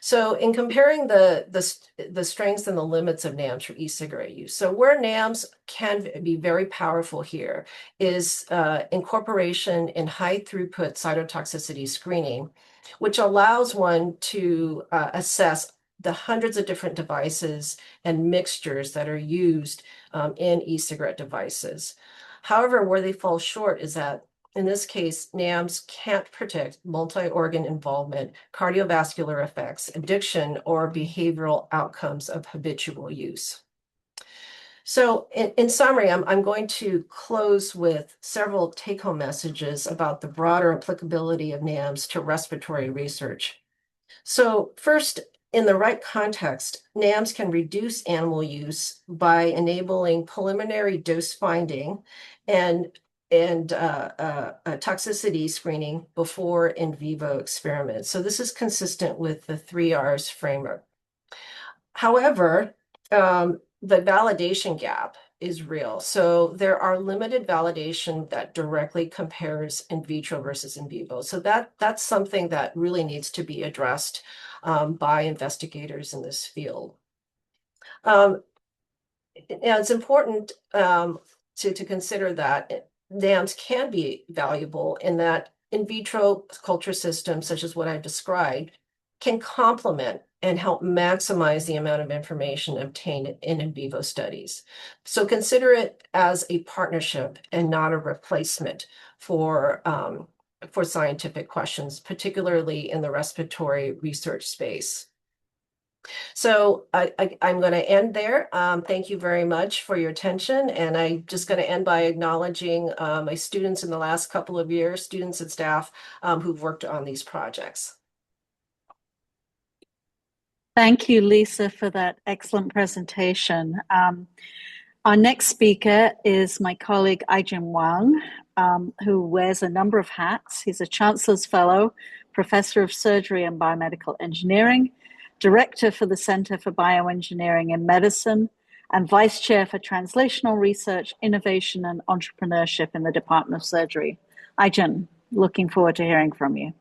So in comparing the strengths and the limits of NAMS for e-cigarette use, so where NAMS can be very powerful here is incorporation in high throughput cytotoxicity screening, which allows one to assess the hundreds of different devices and mixtures that are used in e-cigarette devices. However, where they fall short is that in this case, NAMS can't predict multi-organ involvement, cardiovascular effects, addiction, or behavioral outcomes of habitual use. So in summary, I'm going to close with several take-home messages about the broader applicability of NAMS to respiratory research. So first, in the right context, NAMS can reduce animal use by enabling preliminary dose finding and toxicity screening before in vivo experiments. So this is consistent with the 3Rs framework. However, the validation gap is real. So there are limited validation that directly compares in vitro versus in vivo. So that's something that really needs to be addressed by investigators in this field. And it's important to consider that NAMS can be valuable in that in vitro culture systems, such as what I described, can complement and help maximize the amount of information obtained in vivo studies. So consider it as a partnership and not a replacement for scientific questions, particularly in the respiratory research space. So I'm going to end there. Thank you very much for your attention. And I'm just going to end by acknowledging my students in the last couple of years, students and staff who've worked on these projects. Thank you, Lisa, for that excellent presentation. Our next speaker is my colleague, Ai-Jin Wang, who wears a number of hats. He's a Chancellor's Fellow, Professor of Surgery and Biomedical Engineering, Director for the Center for Bioengineering in Medicine, and Vice Chair for Translational Research, Innovation, and Entrepreneurship in the Department of Surgery. Ai-Jin, looking forward to hearing from you.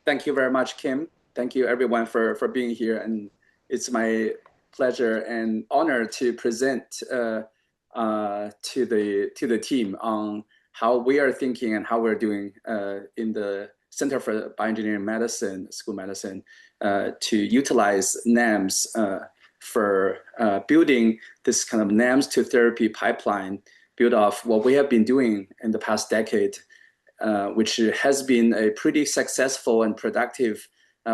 Thank you very much, Kim. Thank you, everyone, for being here. And it's my pleasure and honor to present to the team on how we are thinking and how we're doing in the Center for Bioengineering Medicine, School of Medicine, to utilize NAMS for building this kind of NAMS to therapy pipeline built off what we have been doing in the past decade, which has been a pretty successful and productive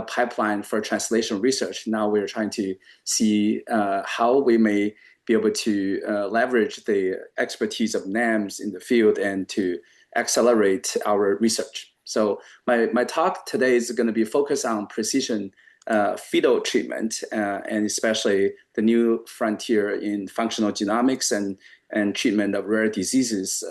pipeline for translational research. Now we're trying to see how we may be able to leverage the expertise of NAMS in the field and to accelerate our research. So my talk today is going to be focused on precision fetal treatment, and especially the new frontier in functional genomics and treatment of rare diseases,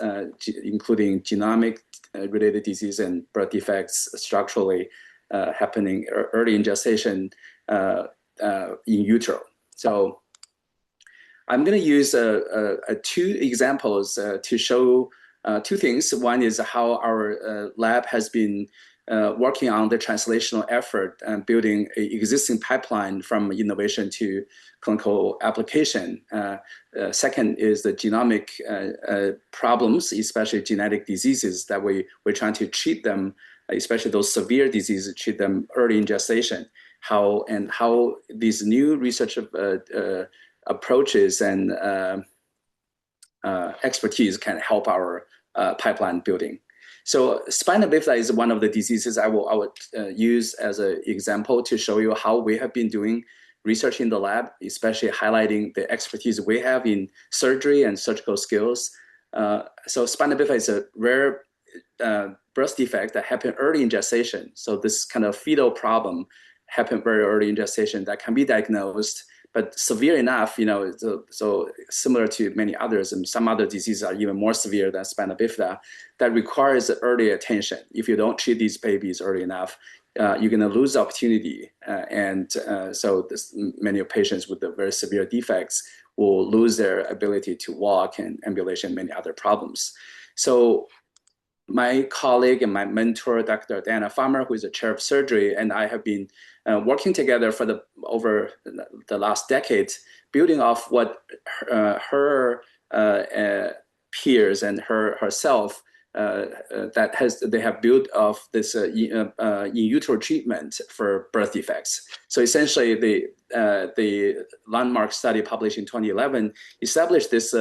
including genomic related disease and birth defects structurally happening early in gestation in utero. So I'm going to use two examples to show two things. One is how our lab has been working on the translational effort and building an existing pipeline from innovation to clinical application. Second is the genomic problems, especially genetic diseases that we're trying to treat them, especially those severe diseases, treat them early in gestation. How these new research approaches and expertise can help our pipeline building. So spina bifida is one of the diseases I would use as an example to show you how we have been doing research in the lab, especially highlighting the expertise we have in surgery and surgical skills. So spina bifida is a rare birth defect that happens early in gestation. So this kind of fetal problem happened very early in gestation that can be diagnosed, but severe enough, so similar to many others, and some other diseases are even more severe than spina bifida, that requires early attention. If you don't treat these babies early enough, you're going to lose opportunity. So many patients with the very severe defects will lose their ability to walk and ambulation, many other problems. So my colleague and my mentor, Dr. Diana Farmer, who is the chair of surgery, and I have been working together for over the last decade, building off what her peers and herself they have built off this in utero treatment for birth defects. So essentially, the landmark study published in 2011 established this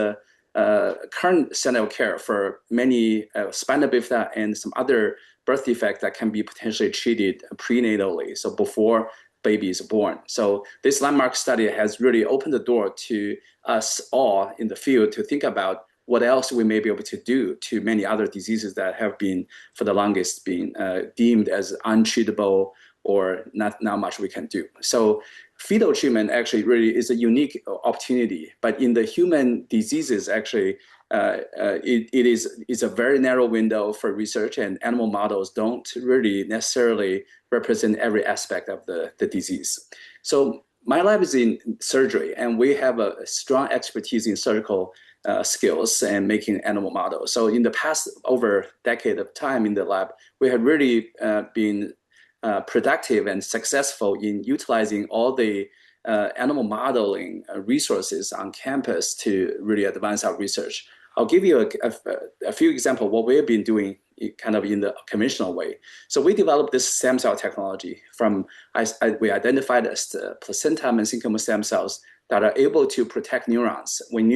current standard of care for many spina bifida and some other birth defect that can be potentially treated prenatally, so before baby is born. So this landmark study has really opened the door to us all in the field to think about what else we may be able to do to many other diseases that have been, for the longest, been deemed as untreatable or not much we can do. So fetal treatment actually really is a unique opportunity, but in the human diseases, actually, it is a very narrow window for research, and animal models don't really necessarily represent every aspect of the disease. So my lab is in surgery, and we have a strong expertise in surgical skills and making animal models. So in the past over decade of time in the lab, we have really been productive and successful in utilizing all the animal modeling resources on campus to really advance our research. I'll give you a few examples of what we've been doing kind of in the conventional way. So we developed this stem cell technology we identified as placenta mesenchymal stem cells that are able to protect neurons. When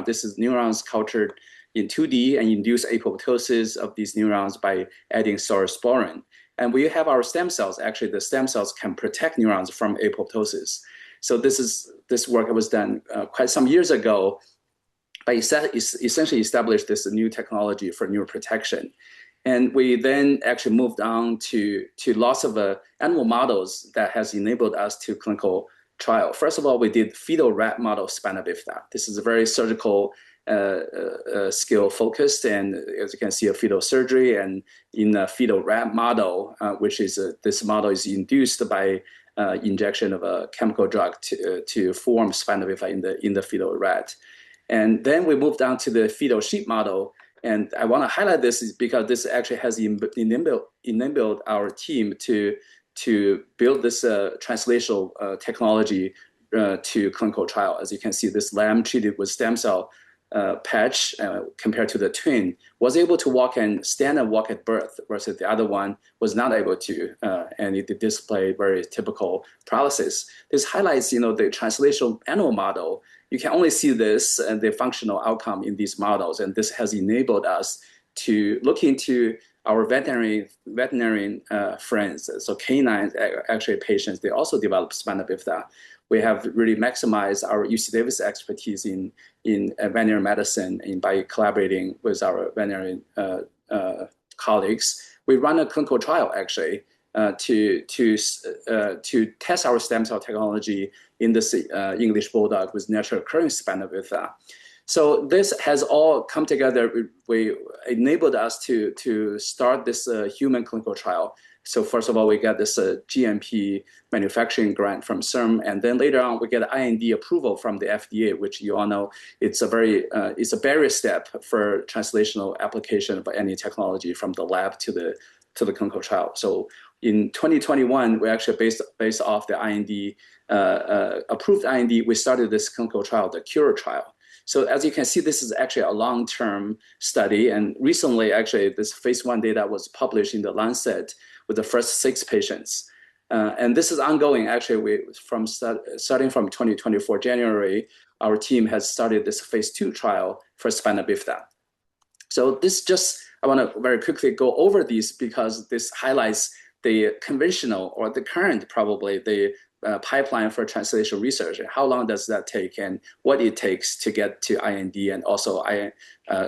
this is neurons cultured in 2D and induce apoptosis of these neurons by adding saurosporin. And we have our stem cells, actually the stem cells can protect neurons from apoptosis. So this work was done quite some years ago, but essentially established this new technology for neuroprotection. And we then actually moved on to lots of animal models that has enabled us to clinical trial. First of all, we did fetal rat model spina bifida. This is a very surgical skill focused, and as you can see, a fetal surgery, and in a fetal rat model, which is this model is induced by injection of a chemical drug to form spina bifida in the fetal rat. And then we moved on to the fetal sheep model. And I want to highlight this is because this actually has enabled our team to build this translational technology to clinical trial. As you can see, this lamb treated with stem cell patch compared to the twin was able to walk and stand and walk at birth, versus the other one was not able to, and it displayed very typical paralysis. This highlights, the translational animal model. You can only see this and the functional outcome in these models, and this has enabled us to look into our veterinarian friends. So canines, actually patients, they also develop spina bifida. We have really maximized our UC Davis expertise in veterinary medicine by collaborating with our veterinary colleagues. We run a clinical trial actually to test our stem cell technology in this English bulldog with natural occurring spina bifida. So this has all come together. We enabled us to start this human clinical trial. So first of all, we got this GMP manufacturing grant from CIRM, and then later on we get IND approval from the FDA, which you all know it's a barrier step for translational application of any technology from the lab to the clinical trial. So in 2021, we actually based off the IND approved IND, we started this clinical trial, the CURE trial. So as you can see, this is actually a long-term study, and recently, actually, this phase 1 data was published in the Lancet with the first 6 patients. And this is ongoing. Actually, starting from 2024 January, our team has started this phase 2 trial for spina bifida. So I want to very quickly go over these because this highlights the conventional or the current, probably the pipeline for translational research. How long does that take, and what it takes to get to IND and also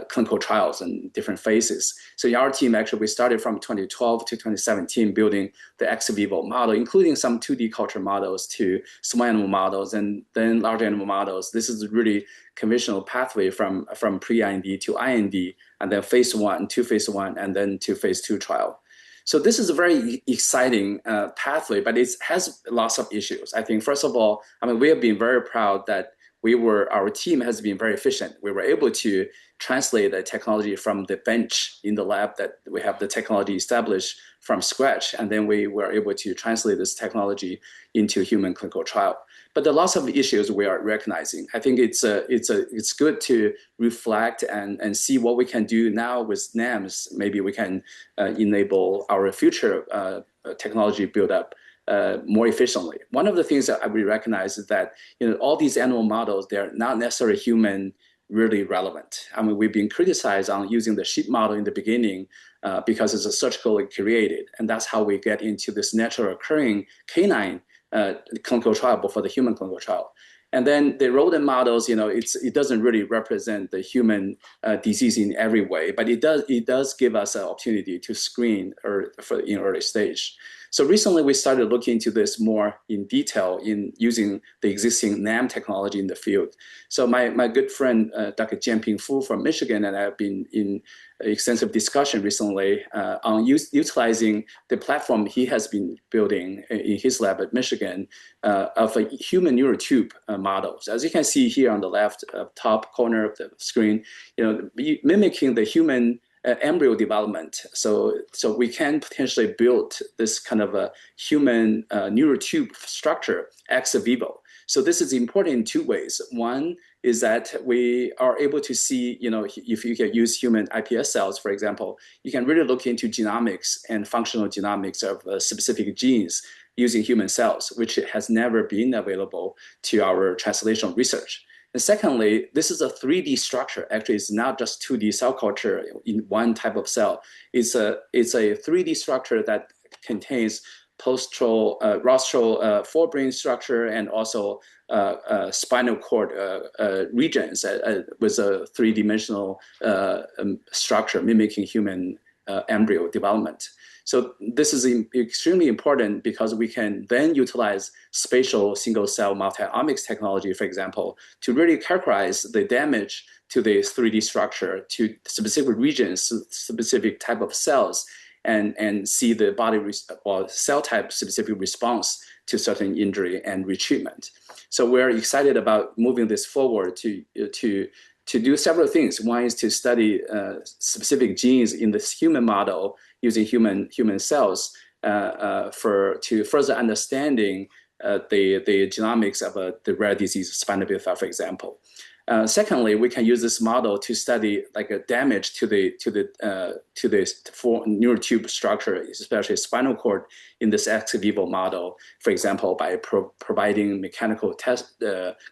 clinical trials and different phases. So in our team, actually, we started from 2012 to 2017 building the ex vivo model, including some 2D culture models to small animal models and then large animal models. This is really conventional pathway from pre-IND to IND, and then phase 1 to phase 1, and then to phase 2 trial. So this is a very exciting pathway, but it has lots of issues. I think, first of all, we have been very proud that our team has been very efficient. We were able to translate the technology from the bench in the lab that we have the technology established from scratch, and then we were able to translate this technology into human clinical trial. But there are lots of issues we are recognizing. I think it's good to reflect and see what we can do now with NAMS. Maybe we can enable our future technology build-up more efficiently. One of the things that we recognize is that all these animal models, they're not necessarily human really relevant. We've been criticized on using the sheep model in the beginning because it's surgically created, and that's how we get into this natural occurring canine clinical trial before the human clinical trial. And then the rodent models, it doesn't really represent the human disease in every way, but it does give us an opportunity to screen in early stage. So recently we started looking into this more in detail in using the existing NAM technology in the field. So my good friend, Dr. Jianping Fu from Michigan, and I have been in extensive discussion recently on utilizing the platform he has been building in his lab at Michigan of a human neural tube models. As you can see here on the left top corner of the screen, mimicking the human embryo development. So we can potentially build this kind of a human neural tube structure ex vivo. So this is important in 2 ways. One is that we are able to see, if you can use human iPS cells, for example, you can really look into genomics and functional genomics of specific genes using human cells, which has never been available to our translational research. And secondly, this is a 3D structure. Actually, it's not just 2D cell culture in one type of cell. It's a 3D structure that contains rostral forebrain structure and also spinal cord regions with a 3-dimensional structure mimicking human embryo development. So this is extremely important because we can then utilize spatial single-cell multi-omics technology, for example, to really characterize the damage to the 3D structure, to specific regions, specific type of cells, and see the body or cell type specific response to certain injury and retreatment. So we're excited about moving this forward to do several things. One is to study specific genes in this human model using human cells to further understanding the genomics of the rare disease spina bifida, for example. Secondly, we can use this model to study like a damage to the neural tube structure, especially spinal cord, in this ex vivo model. For example, by providing mechanical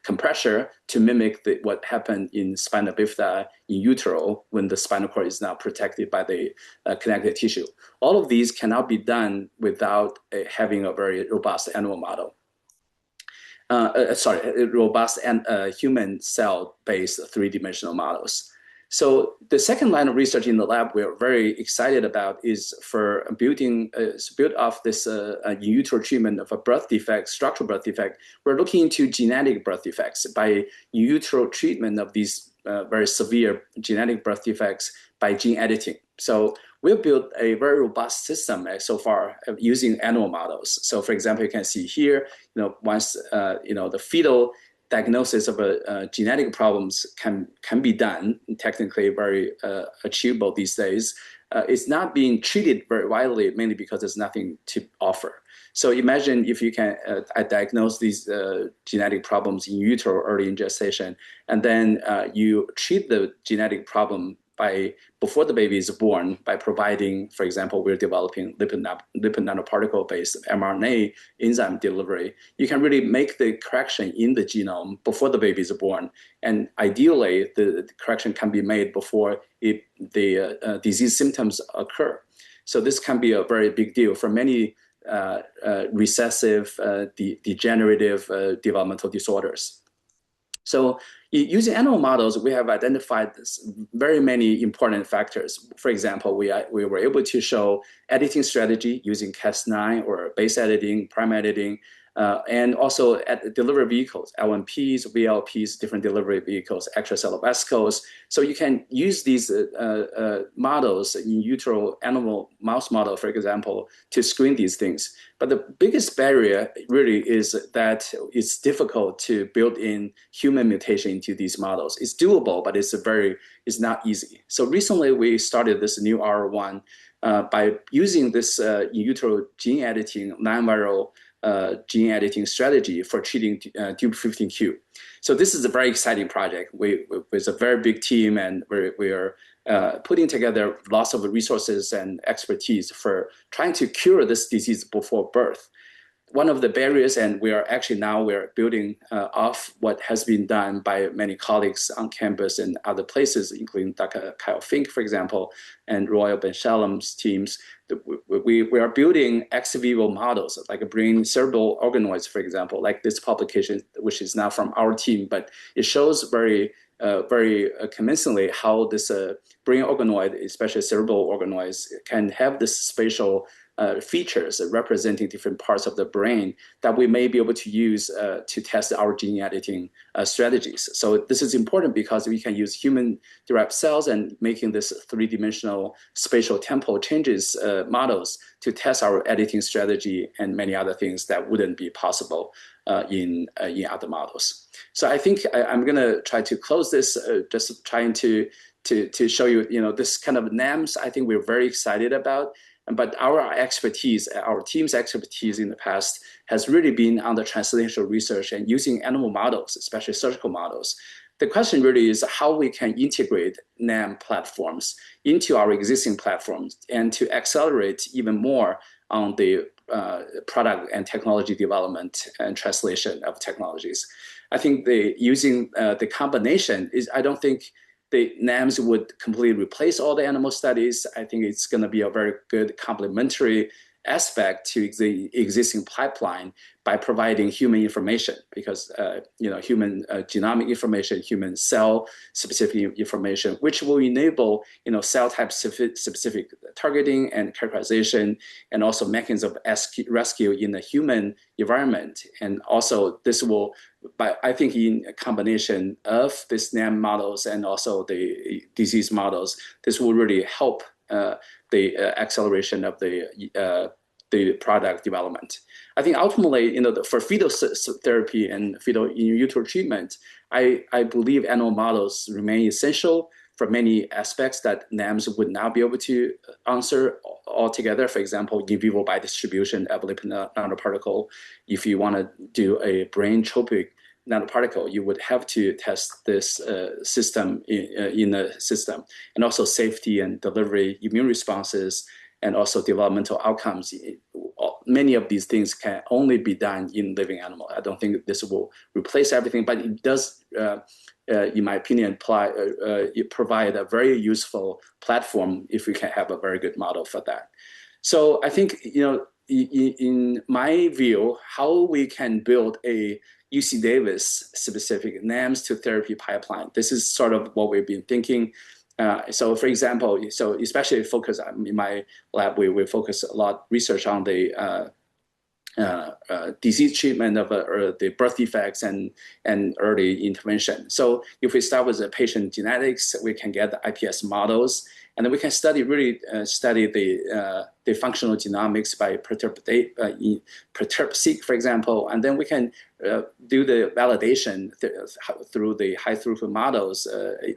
compressor to mimic what happened in spina bifida in utero when the spinal cord is not protected by the connective tissue. All of these cannot be done without having a very robust animal model. Robust and human cell-based three-dimensional models. So the second line of research in the lab we're very excited about is for build off this in utero treatment of a birth defect, structural birth defect. We're looking into genetic birth defects by in utero treatment of these very severe genetic birth defects by gene editing. So we've built a very robust system so far using animal models. So for example, you can see here, once the fetal diagnosis of genetic problems can be done, technically very achievable these days. It's not being treated very widely, mainly because there's nothing to offer. So imagine if you can diagnose these genetic problems in utero early in gestation, and then you treat the genetic problem before the baby is born by providing, for example, we're developing lipid nanoparticle-based mRNA enzyme delivery. You can really make the correction in the genome before the baby is born. And ideally, the correction can be made before the disease symptoms occur. So this can be a very big deal for many recessive, degenerative developmental disorders. So using animal models, we have identified very many important factors. For example, we were able to show editing strategy using Cas9 or base editing, prime editing, and also at delivery vehicles, LNPs, VLPs, different delivery vehicles, extracellular vesicles. So you can use these models in utero animal mouse model, for example, to screen these things. But the biggest barrier really is that it's difficult to build in human mutation into these models. It's doable, but it's not easy. So recently we started this new R1 by using this in utero gene editing, non-viral gene editing strategy for treating DUB15Q. So this is a very exciting project. With a very big team, and we are putting together lots of resources and expertise for trying to cure this disease before birth. One of the barriers, and we're building off what has been done by many colleagues on campus and other places, including Dr. Kyle Fink, for example, and Royal Ben Shalom's teams. We are building ex vivo models, like brain cerebral organoids, for example, like this publication, which is not from our team, but it shows very convincingly how this brain organoid, especially cerebral organoids, can have this spatial features representing different parts of the brain that we may be able to use to test our gene editing strategies. So this is important because we can use human-derived cells and making this three-dimensional spatial temporal changes models to test our editing strategy and many other things that wouldn't be possible in other models. So I think I'm going to try to close this, just trying to show you, this kind of NAMS. I think we're very excited about. But our expertise, our team's expertise in the past has really been on the translational research and using animal models, especially surgical models. The question really is how we can integrate NAM platforms into our existing platforms and to accelerate even more on the product and technology development and translation of technologies. I think using the combination I don't think the NAMS would completely replace all the animal studies. I think it's going to be a very good complementary aspect to the existing pipeline by providing human information, because human genomic information, human cell specific information, which will enable cell type specific targeting and characterization, and also mechanism of rescue in the human environment. And also this will, I think, in a combination of this NAM models and also the disease models, this will really help the acceleration of the product development. I think ultimately, for fetal therapy and fetal in utero treatment, I believe animal models remain essential for many aspects that NAMS would not be able to answer altogether. For example, in vivo biodistribution of lipid nanoparticle. If you want to do a brain tropic nanoparticle, you would have to test this system in a system, and also safety and delivery, immune responses, and also developmental outcomes. Many of these things can only be done in living animal. I don't think this will replace everything, but it does, in my opinion, provide a very useful platform if we can have a very good model for that. So I think, in my view, how we can build a UC Davis specific NAMS to therapy pipeline. This is sort of what we've been thinking. So for example, especially focus in my lab, we focus a lot research on the disease treatment of the birth defects and early intervention. So if we start with the patient genetics, we can get the IPS models, and then we can study the functional genomics by perturb-seq, for example, and then we can do the validation through the high throughput models,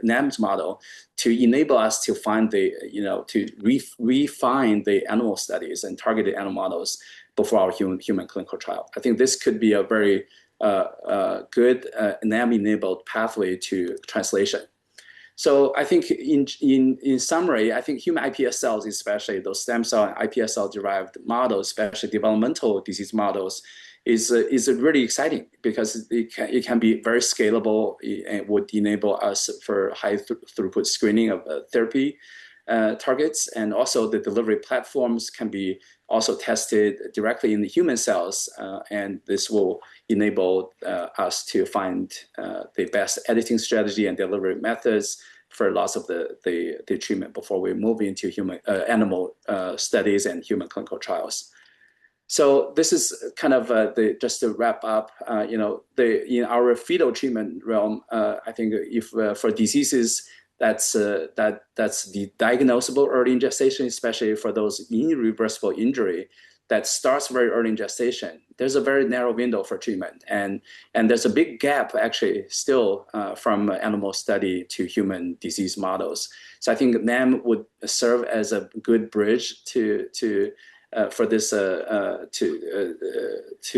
NAMS model, to enable us to find to refine the animal studies and targeted animal models before our human clinical trial. I think this could be a very good NAM-enabled pathway to translation. So I think in summary, I think human iPS cells, especially those stem cell and iPS cell derived models, especially developmental disease models, is really exciting because it can be very scalable and would enable us for high throughput screening of therapy targets, and also the delivery platforms can be also tested directly in the human cells, and this will enable us to find the best editing strategy and delivery methods for lots of the treatment before we move into human animal studies and human clinical trials. So this is kind of just to wrap up. In our fetal treatment realm, I think if for diseases that's the diagnosable early in gestation, especially for those irreversible injury that starts very early in gestation, there's a very narrow window for treatment, and there's a big gap actually still from animal study to human disease models. So I think NAM would serve as a good bridge to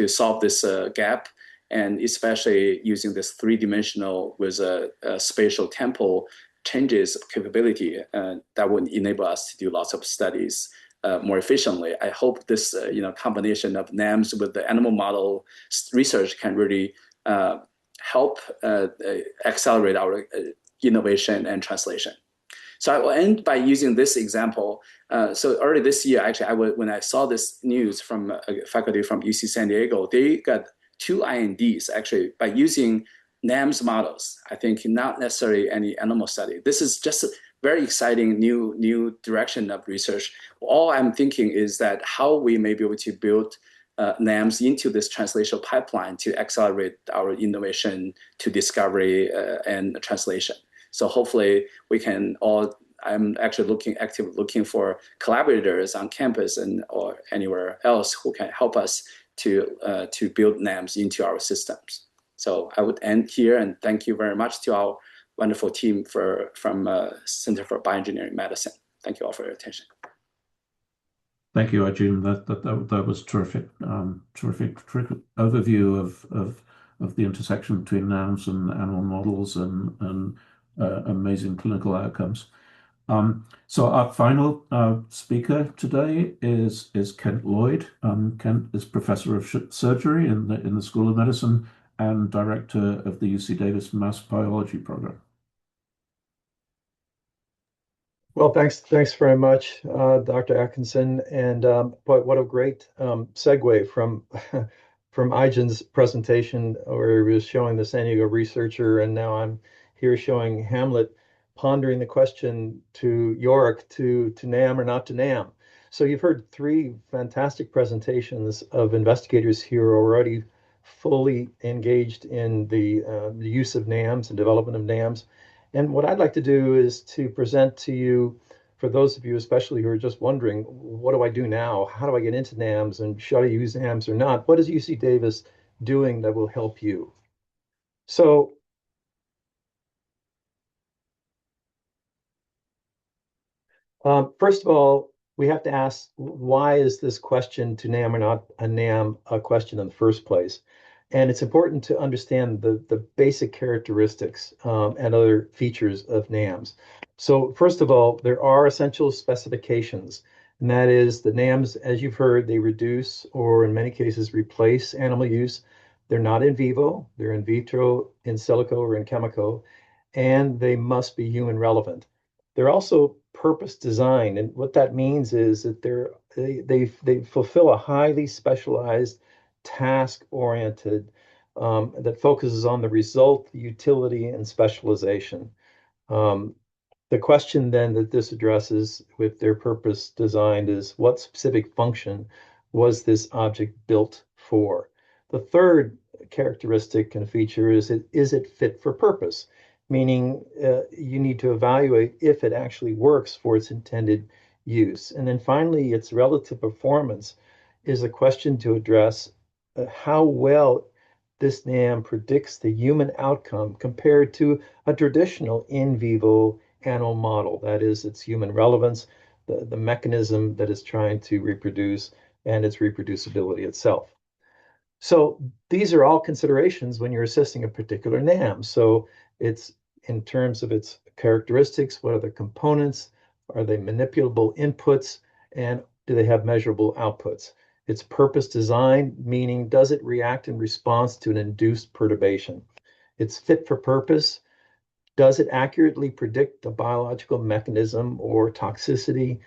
solve this gap, and especially using this three-dimensional with a spatial temporal changes capability that would enable us to do lots of studies more efficiently. I hope this combination of NAMS with the animal model research can really help accelerate our innovation and translation. So I will end by using this example. So early this year, actually, when I saw this news from faculty from UC San Diego, they got 2 INDs actually by using NAMS models. I think not necessarily any animal study. This is just a very exciting new direction of research. All I'm thinking is that how we may be able to build NAMS into this translational pipeline to accelerate our innovation to discovery and translation. So hopefully we can all, I'm actually actively looking for collaborators on campus or anywhere else who can help us to build NAMS into our systems. So I would end here, and thank you very much to our wonderful team from Center for Bioengineering Medicine. Thank you all for your attention. Thank you, Arjun. That was terrific. Terrific overview of the intersection between NAMS and animal models and amazing clinical outcomes. So our final speaker today is Kent Lloyd. Kent is professor of surgery in the School of Medicine and director of the UC Davis Mass Biology program. Well, thanks very much, Dr. Atkinson, and what a great segue from from Aijen's presentation, where he was showing the San Diego researcher, and now I'm here showing Hamlet pondering the question to Yorick to NAM or not to NAM. So you've heard 3 fantastic presentations of investigators here already fully engaged in the use of NAMS and development of NAMS. And what I'd like to do is to present to you, for those of you especially who are just wondering, what do I do now? How do I get into NAMS, and should I use NAMS or not? What is UC Davis doing that will help you? So first of all, we have to ask, why is this question to NAM or not a NAM a question in the first place? And it's important to understand the basic characteristics and other features of NAMS. So first of all, there are essential specifications, and that is the NAMS, as you've heard, they reduce or in many cases replace animal use. They're not in vivo, they're in vitro, in silico, or in chemico, and they must be human relevant. They're also purpose designed, and what that means is that they fulfill a highly specialized task-oriented that focuses on the result, utility, and specialization. Um, the question then that this addresses with their purpose designed is what specific function was this object built for? The third characteristic and feature is it fit for purpose? Meaning you need to evaluate if it actually works for its intended use. And then finally, its relative performance is a question to address how well this NAM predicts the human outcome compared to a traditional in vivo animal model. That is, its human relevance, the mechanism that is trying to reproduce, and its reproducibility itself. So these are all considerations when you're assessing a particular NAM. So it's in terms of its characteristics, what are the components, are they manipulable inputs, and do they have measurable outputs? Its purpose design, meaning does it react in response to an induced perturbation? It's fit for purpose. Does it accurately predict the biological mechanism or toxicity,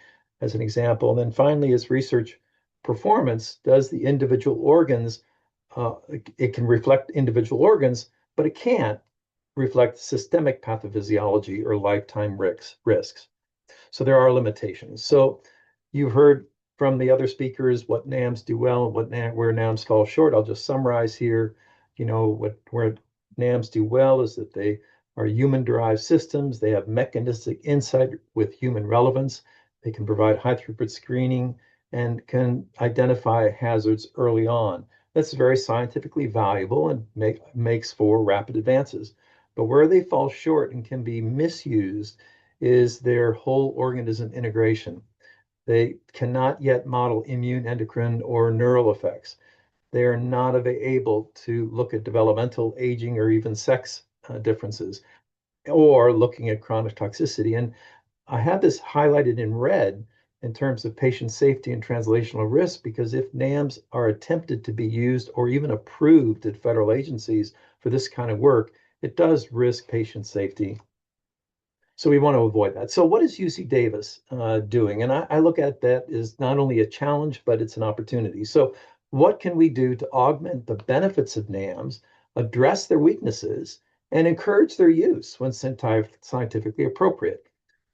as an example? And then finally, its research performance. Does the individual organs, it can reflect individual organs, but it can't reflect systemic pathophysiology or lifetime risks. So there are limitations. So you've heard from the other speakers what NAMs do well and where NAMs fall short. I'll just summarize here. Where NAMs do well is that they are human-derived systems. They have mechanistic insight with human relevance. They can provide high-throughput screening and can identify hazards early on. That's very scientifically valuable and makes for rapid advances. But where they fall short and can be misused is their whole organism integration. They cannot yet model immune, endocrine, or neural effects. They are not able to look at developmental, aging, or even sex differences, or looking at chronic toxicity. And I have this highlighted in red in terms of patient safety and translational risk, because if NAMs are attempted to be used or even approved at federal agencies for this kind of work, it does risk patient safety. So we want to avoid that. So what is UC Davis doing? And I look at that as not only a challenge, but it's an opportunity. So what can we do to augment the benefits of NAMs, address their weaknesses, and encourage their use when scientifically appropriate?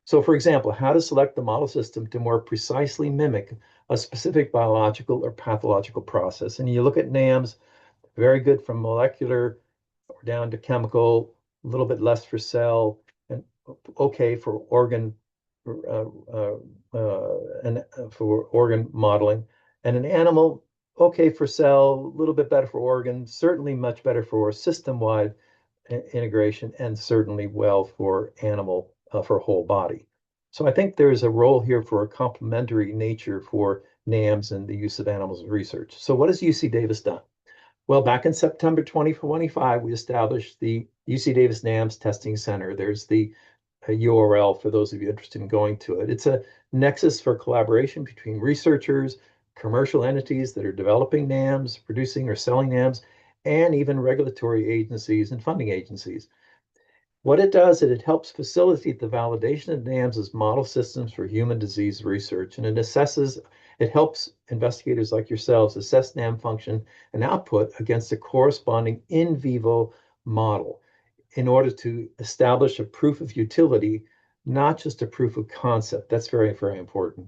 So for example, how to select the model system to more precisely mimic a specific biological or pathological process. And you look at NAMs, very good from molecular or down to chemical, a little bit less for cell, and okay for organ for organ modeling. And an animal, okay for cell, a little bit better for organ, certainly much better for system-wide integration, and certainly well for animal for whole body. So I think there's a role here for a complementary nature for NAMs and the use of animals in research. So what has UC Davis done? Well, back in September 2025, we established the UC Davis NAMS Testing Center. There's the URL for those of you interested in going to it. It's a nexus for collaboration between researchers, commercial entities that are developing NAMs, producing or selling NAMs, and even regulatory agencies and funding agencies. What it does is it helps facilitate the validation of NAMs as model systems for human disease research, and it helps investigators like yourselves assess NAM function and output against a corresponding in vivo model in order to establish a proof of utility, not just a proof of concept. That's very, very important.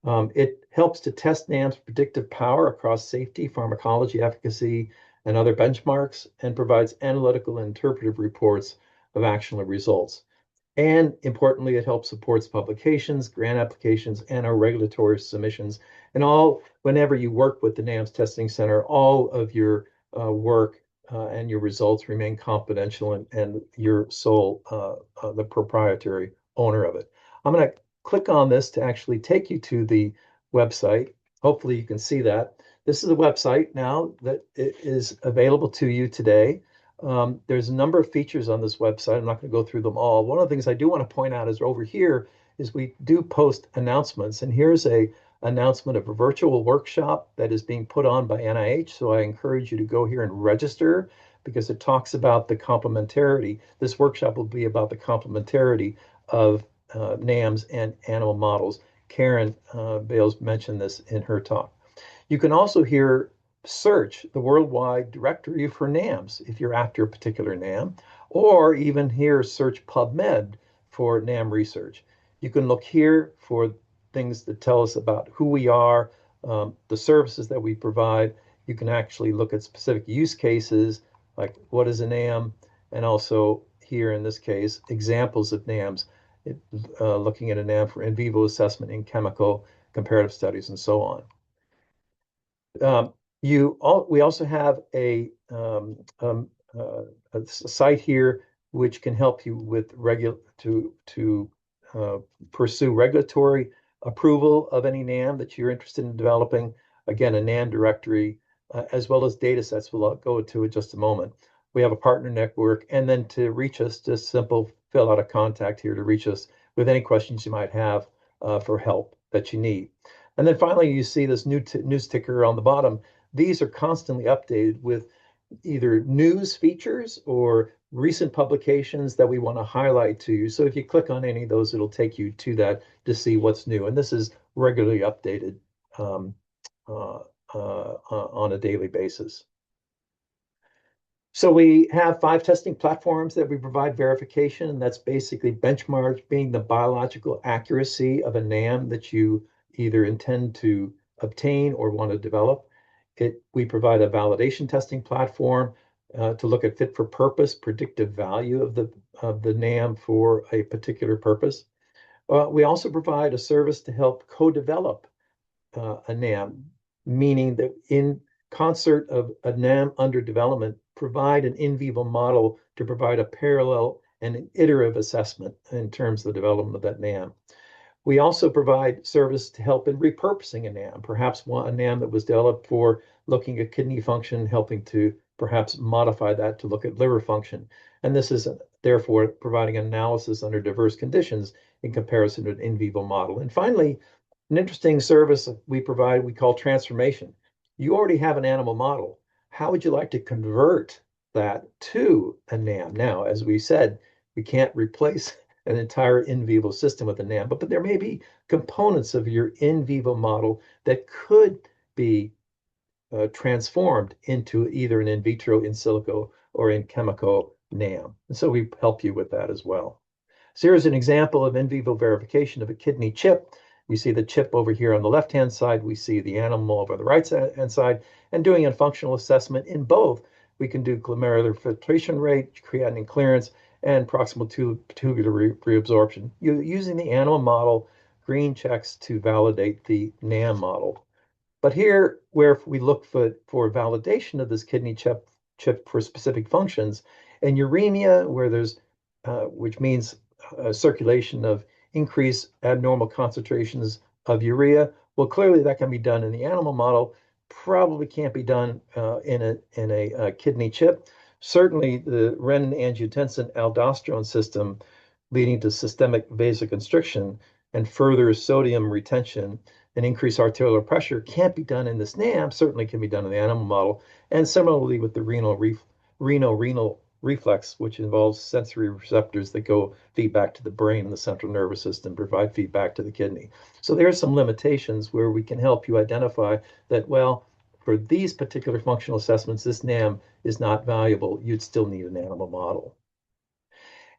It helps to test NAM's predictive power across safety, pharmacology, efficacy, and other benchmarks, and provides analytical and interpretive reports of actionable results. And importantly, it helps supports publications, grant applications, and our regulatory submissions. And whenever you work with the NAMS Testing Center, all of your work and your results remain confidential, and you're sole, the proprietary owner of it. I'm going to click on this to actually take you to the website. hopefully you can see that. This is a website now that is available to you today. There's a number of features on this website. I'm not going to go through them all. One of the things I do want to point out is over here is we do post announcements. And here's a announcement of a virtual workshop that is being put on by NIH. So I encourage you to go here and register because it talks about the complementarity. This workshop will be about the complementarity of NAMS and animal models. Karen Bales mentioned this in her talk. You can also here search the worldwide directory for NAMS if you're after a particular NAM, or even here search PubMed for NAM research. You can look here for things that tell us about who we are, the services that we provide. You can actually look at specific use cases, like what is a NAM, and also here in this case, examples of NAMs, looking at a NAM for in vivo assessment in chemical comparative studies and so on. We also have a site here which can help you with pursue regulatory approval of any NAM that you're interested in developing. Again, a NAM directory, as well as data sets. We'll go to in just a moment. We have a partner network, and then to reach us, just simple fill out a contact here to reach us with any questions you might have for help that you need. And then finally, you see this news ticker on the bottom. These are constantly updated with either news features or recent publications that we want to highlight to you. So if you click on any of those, it'll take you to that to see what's new. And this is regularly updated on a daily basis. So we have 5 testing platforms that we provide verification, and that's basically benchmarks being the biological accuracy of a NAM that you either intend to obtain or want to develop. We provide a validation testing platform to look at fit for purpose, predictive value of the NAM for a particular purpose. We also provide a service to help co-develop a NAM, meaning that in concert of a NAM under development, provide an in vivo model to provide a parallel and an iterative assessment in terms of the development of that NAM. We also provide service to help in repurposing a NAM, perhaps a NAM that was developed for looking at kidney function, helping to perhaps modify that to look at liver function. And this is therefore providing analysis under diverse conditions in comparison to an in vivo model. And finally, an interesting service we provide, we call transformation. You already have an animal model. How would you like to convert that to a NAM? Now, as we said, we can't replace an entire in vivo system with a NAM, but there may be components of your in vivo model that could be transformed into either an in vitro, in silico, or in chemical NAM. And so we help you with that as well. So here's an example of in vivo verification of a kidney chip. You see the chip over here on the left-hand side. We see the animal over the right-hand side. And doing a functional assessment in both, we can do glomerular filtration rate, creatinine clearance, and proximal tubular reabsorption. Using the animal model, green checks to validate the NAM model. But here, where we look for validation of this kidney chip for specific functions, and uremia, where there's, which means circulation of increased abnormal concentrations of urea. Well, clearly that can be done in the animal model, probably can't be done in a kidney chip. Certainly the renin-angiotensin-aldosterone system leading to systemic vasoconstriction and further sodium retention and increased arterial pressure can't be done in this NAM, certainly can be done in the animal model. And similarly with the renal reflex, which involves sensory receptors that go feedback to the brain and the central nervous system, provide feedback to the kidney. So there are some limitations where we can help you identify that, well, for these particular functional assessments, this NAM is not valuable. You'd still need an animal model.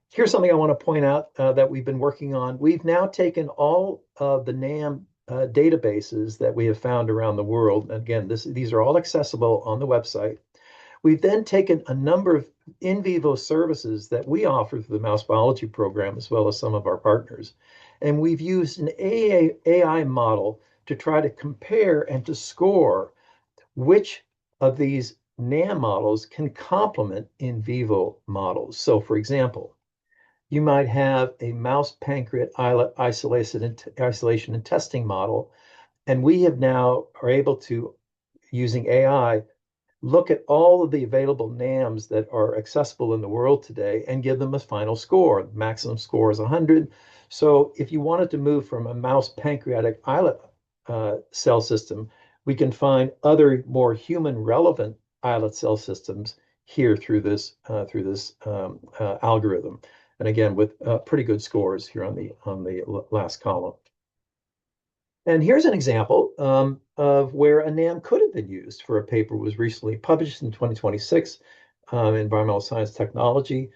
Here's something I want to point out that we've been working on. We've now taken all of the NAM databases that we have found around the world. Again, these are all accessible on the website. We've then taken a number of in vivo services that we offer through the mouse biology program, as well as some of our partners. And we've used an AI model to try to compare and to score which of these NAM models can complement in vivo models. So for example, you might have a mouse pancreas isolation and testing model, And we have now are able to, using AI, look at all of the available NAMs that are accessible in the world today and give them a final score. The maximum score is 100. So if you wanted to move from a mouse pancreatic islet cell system, we can find other more human relevant islet cell systems here through this algorithm. And again, with pretty good scores here on the last column. And here's an example of where a NAM could have been used for a paper was recently published in 2026, Environmental Science Technology,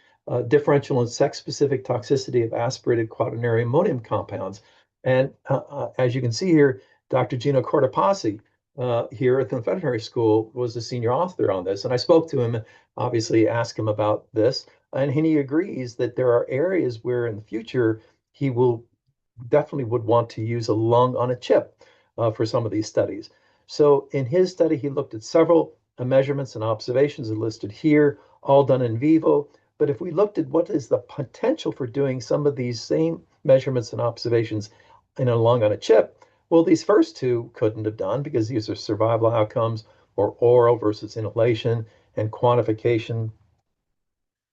differential and sex-specific toxicity of aspirated quaternary ammonium compounds. And as you can see here, Dr. Gino Cortopassi here at the veterinary school was the senior author on this. And I spoke to him, obviously asked him about this, and he agrees that there are areas where in the future he will definitely would want to use a lung on a chip for some of these studies. So in his study, he looked at several measurements and observations listed here, all done in vivo. But if we looked at what is the potential for doing some of these same measurements and observations in a lung on a chip, well, these first two couldn't have done because these are survival outcomes or oral versus inhalation and quantification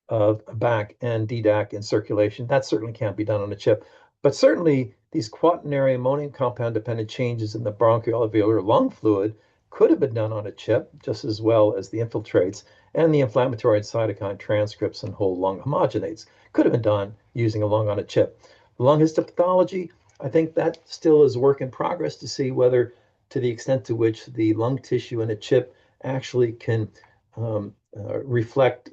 of BAC and DDAC in circulation. That certainly can't be done on a chip. But certainly these quaternary ammonium compound dependent changes in the bronchoalveolar lung fluid could have been done on a chip just as well as the infiltrates and the inflammatory and cytokine transcripts and whole lung homogenates could have been done using a lung on a chip. Lung histopathology, I think that still is a work in progress to see whether to the extent to which the lung tissue in a chip actually can reflect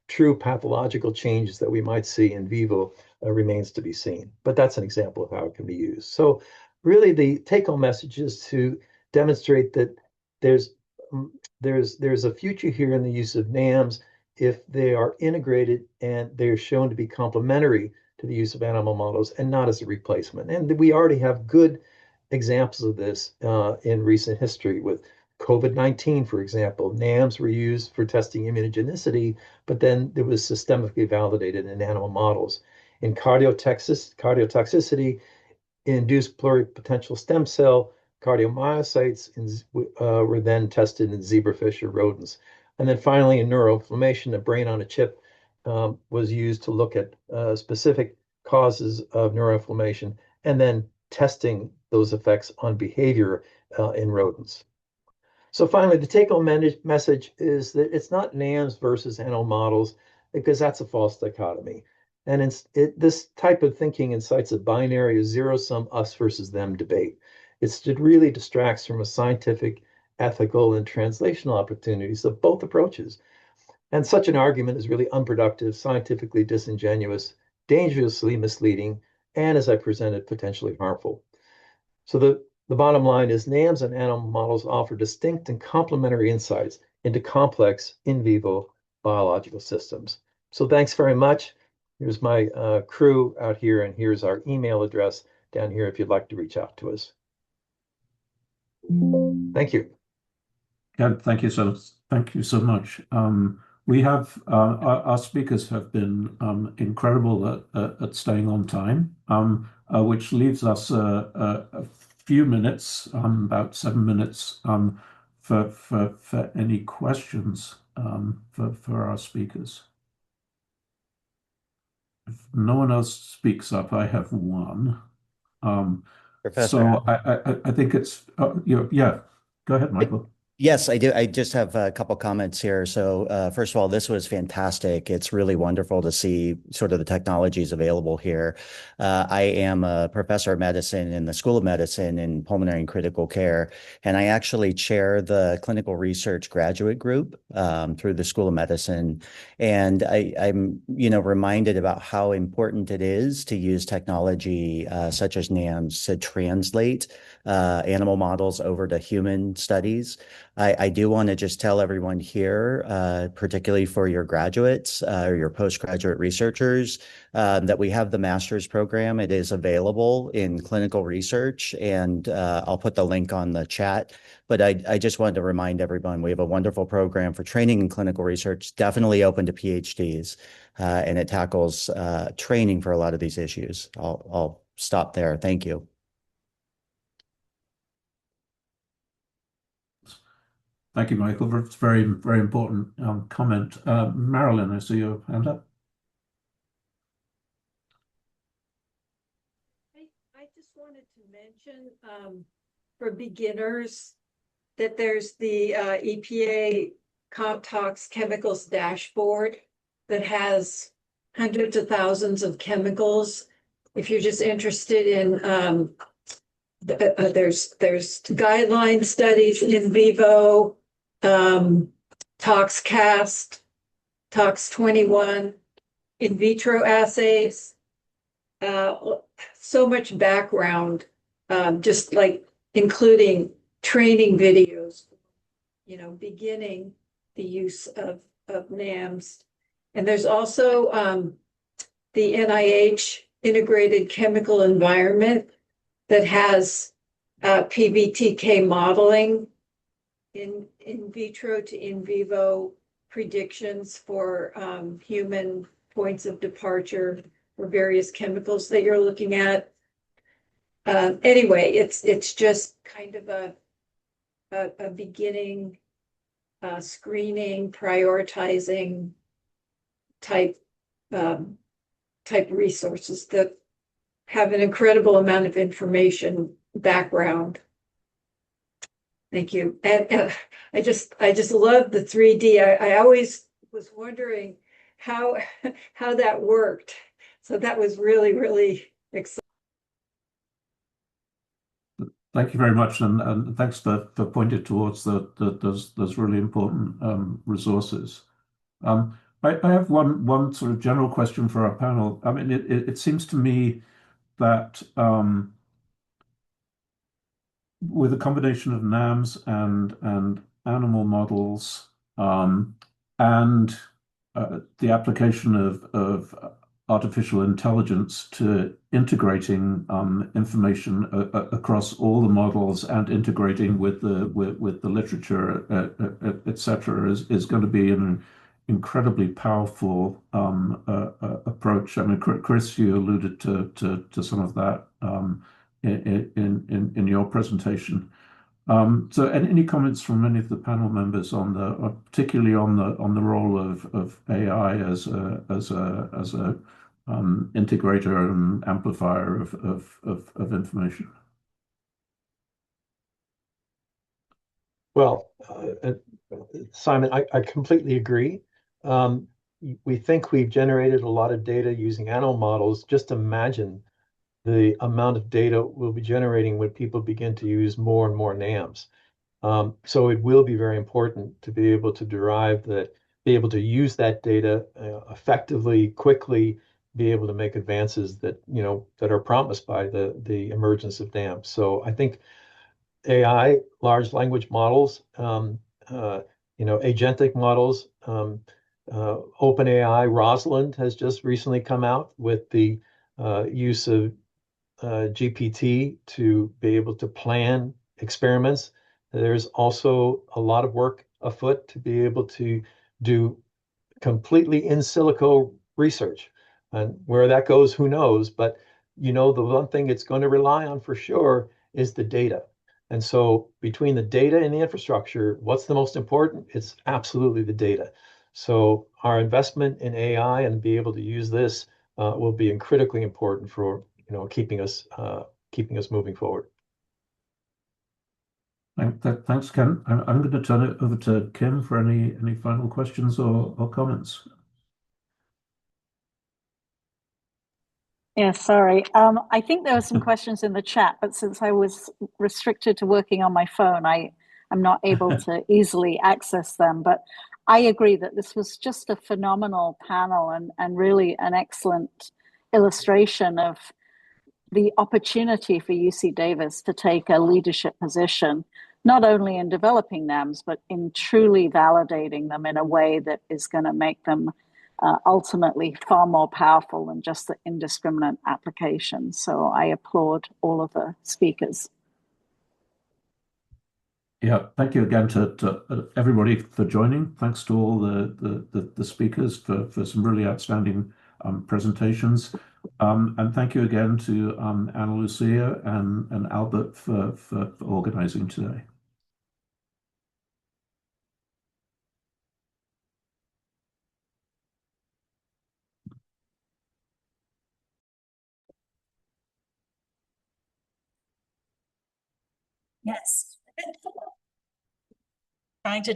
true pathological changes that we might see in vivo remains to be seen. But that's an example of how it can be used. So really the take-home message is to demonstrate that there's a future here in the use of NAMs if they are integrated and they're shown to be complementary to the use of animal models and not as a replacement. And we already have good examples of this in recent history with COVID-19, for example. NAMs were used for testing immunogenicity, but then it was systemically validated in animal models. In cardiotoxicity, induced pluripotential stem cell cardiomyocytes were then tested in zebrafish or rodents. And then finally, in neuroinflammation, a brain on a chip was used to look at specific causes of neuroinflammation and then testing those effects on behavior in rodents. So finally, the take-home message is that it's not NAMs versus animal models, because that's a false dichotomy. And this type of thinking incites a binary or zero-sum us versus them debate. It really distracts from a scientific, ethical, and translational opportunities of both approaches. And such an argument is really unproductive, scientifically disingenuous, dangerously misleading, and as I presented, potentially harmful. So the bottom line is NAMs and animal models offer distinct and complementary insights into complex in vivo biological systems. So thanks very much. Here's my crew out here, and here's our email address down here if you'd like to reach out to us. Thank you. Yeah, thank you so much. We have our speakers have been incredible at staying on time, which leaves us a few minutes, about 7 minutes, for any questions for our speakers. If no one else speaks up, I have one. Professor. So I think it's yeah. Go ahead, Michael. Yes, I do. I just have a couple comments here. So first of all, this was fantastic. It's really wonderful to see sort of the technologies available here. I am a professor of medicine in the School of Medicine in Pulmonary and Critical Care, and I actually chair the clinical research graduate group through the School of Medicine. And I'm reminded about how important it is to use technology such as NAMS to translate animal models over to human studies. I do want to just tell everyone here, particularly for your graduates or your postgraduate researchers, that we have the master's program. It is available in clinical research, and I'll put the link on the chat. But I just wanted to remind everyone, we have a wonderful program for training in clinical research, definitely open to PhDs, and it tackles training for a lot of these issues. I'll stop there. Thank you. Thank you, Michael. That's very, very important comment. Marilyn, I see your hand up. I just wanted to mention for beginners that there's the EPA CompTox chemicals dashboard that has hundreds of thousands of chemicals. If you're just interested in, there's guideline studies in vivo, ToxCast, Tox 21, in vitro assays, so much background, just like including training videos, beginning the use of NAMS. And there's also the NIH integrated chemical environment that has PBTK modeling in vitro to in vivo predictions for human points of departure for various chemicals that you're looking at. Anyway, it's just kind of a beginning screening, prioritizing type resources that have an incredible amount of information background. Thank you. And I just love the 3D. I always was wondering how that worked. So that was really, really exciting. Thank you very much, and thanks for pointing towards those really important resources. I have one sort of general question for our panel. I mean, it seems to me that with a combination of NAMS and animal models and the application of artificial intelligence to integrating information across all the models and integrating with the literature, etc., is going to be an incredibly powerful approach. I mean, Chris, you alluded to some of that in your presentation. So, any comments from any of the panel members particularly on the role of AI as a integrator and amplifier of information? Well, Simon, I completely agree. We think we've generated a lot of data using animal models. Just imagine the amount of data we'll be generating when people begin to use more and more NAMs. So it will be very important to be able to be able to use that data effectively, quickly, be able to make advances that are promised by the emergence of NAMs. So I think AI, large language models, agentic models, OpenAI, Rosalind has just recently come out with the use of GPT to be able to plan experiments. There's also a lot of work afoot to be able to do completely in silico research. And where that goes, who knows? But the one thing it's going to rely on for sure is the data. And so between the data and the infrastructure, what's the most important? It's absolutely the data. So our investment in AI and be able to use this will be critically important for keeping us moving forward. Thanks, Ken. I'm going to turn it over to Kim for any final questions or comments. Yeah, sorry. I think there were some questions in the chat, but since I was restricted to working on my phone, I'm not able to easily access them. But I agree that this was just a phenomenal panel and really an excellent illustration of the opportunity for UC Davis to take a leadership position, not only in developing NAMs, but in truly validating them in a way that is going to make them ultimately far more powerful than just the indiscriminate application. So I applaud all of the speakers. Yeah, thank you again to everybody for joining. Thanks to all the speakers for some really outstanding presentations. And thank you again to Ana Lucia and Albert for organizing today. Yes. Trying to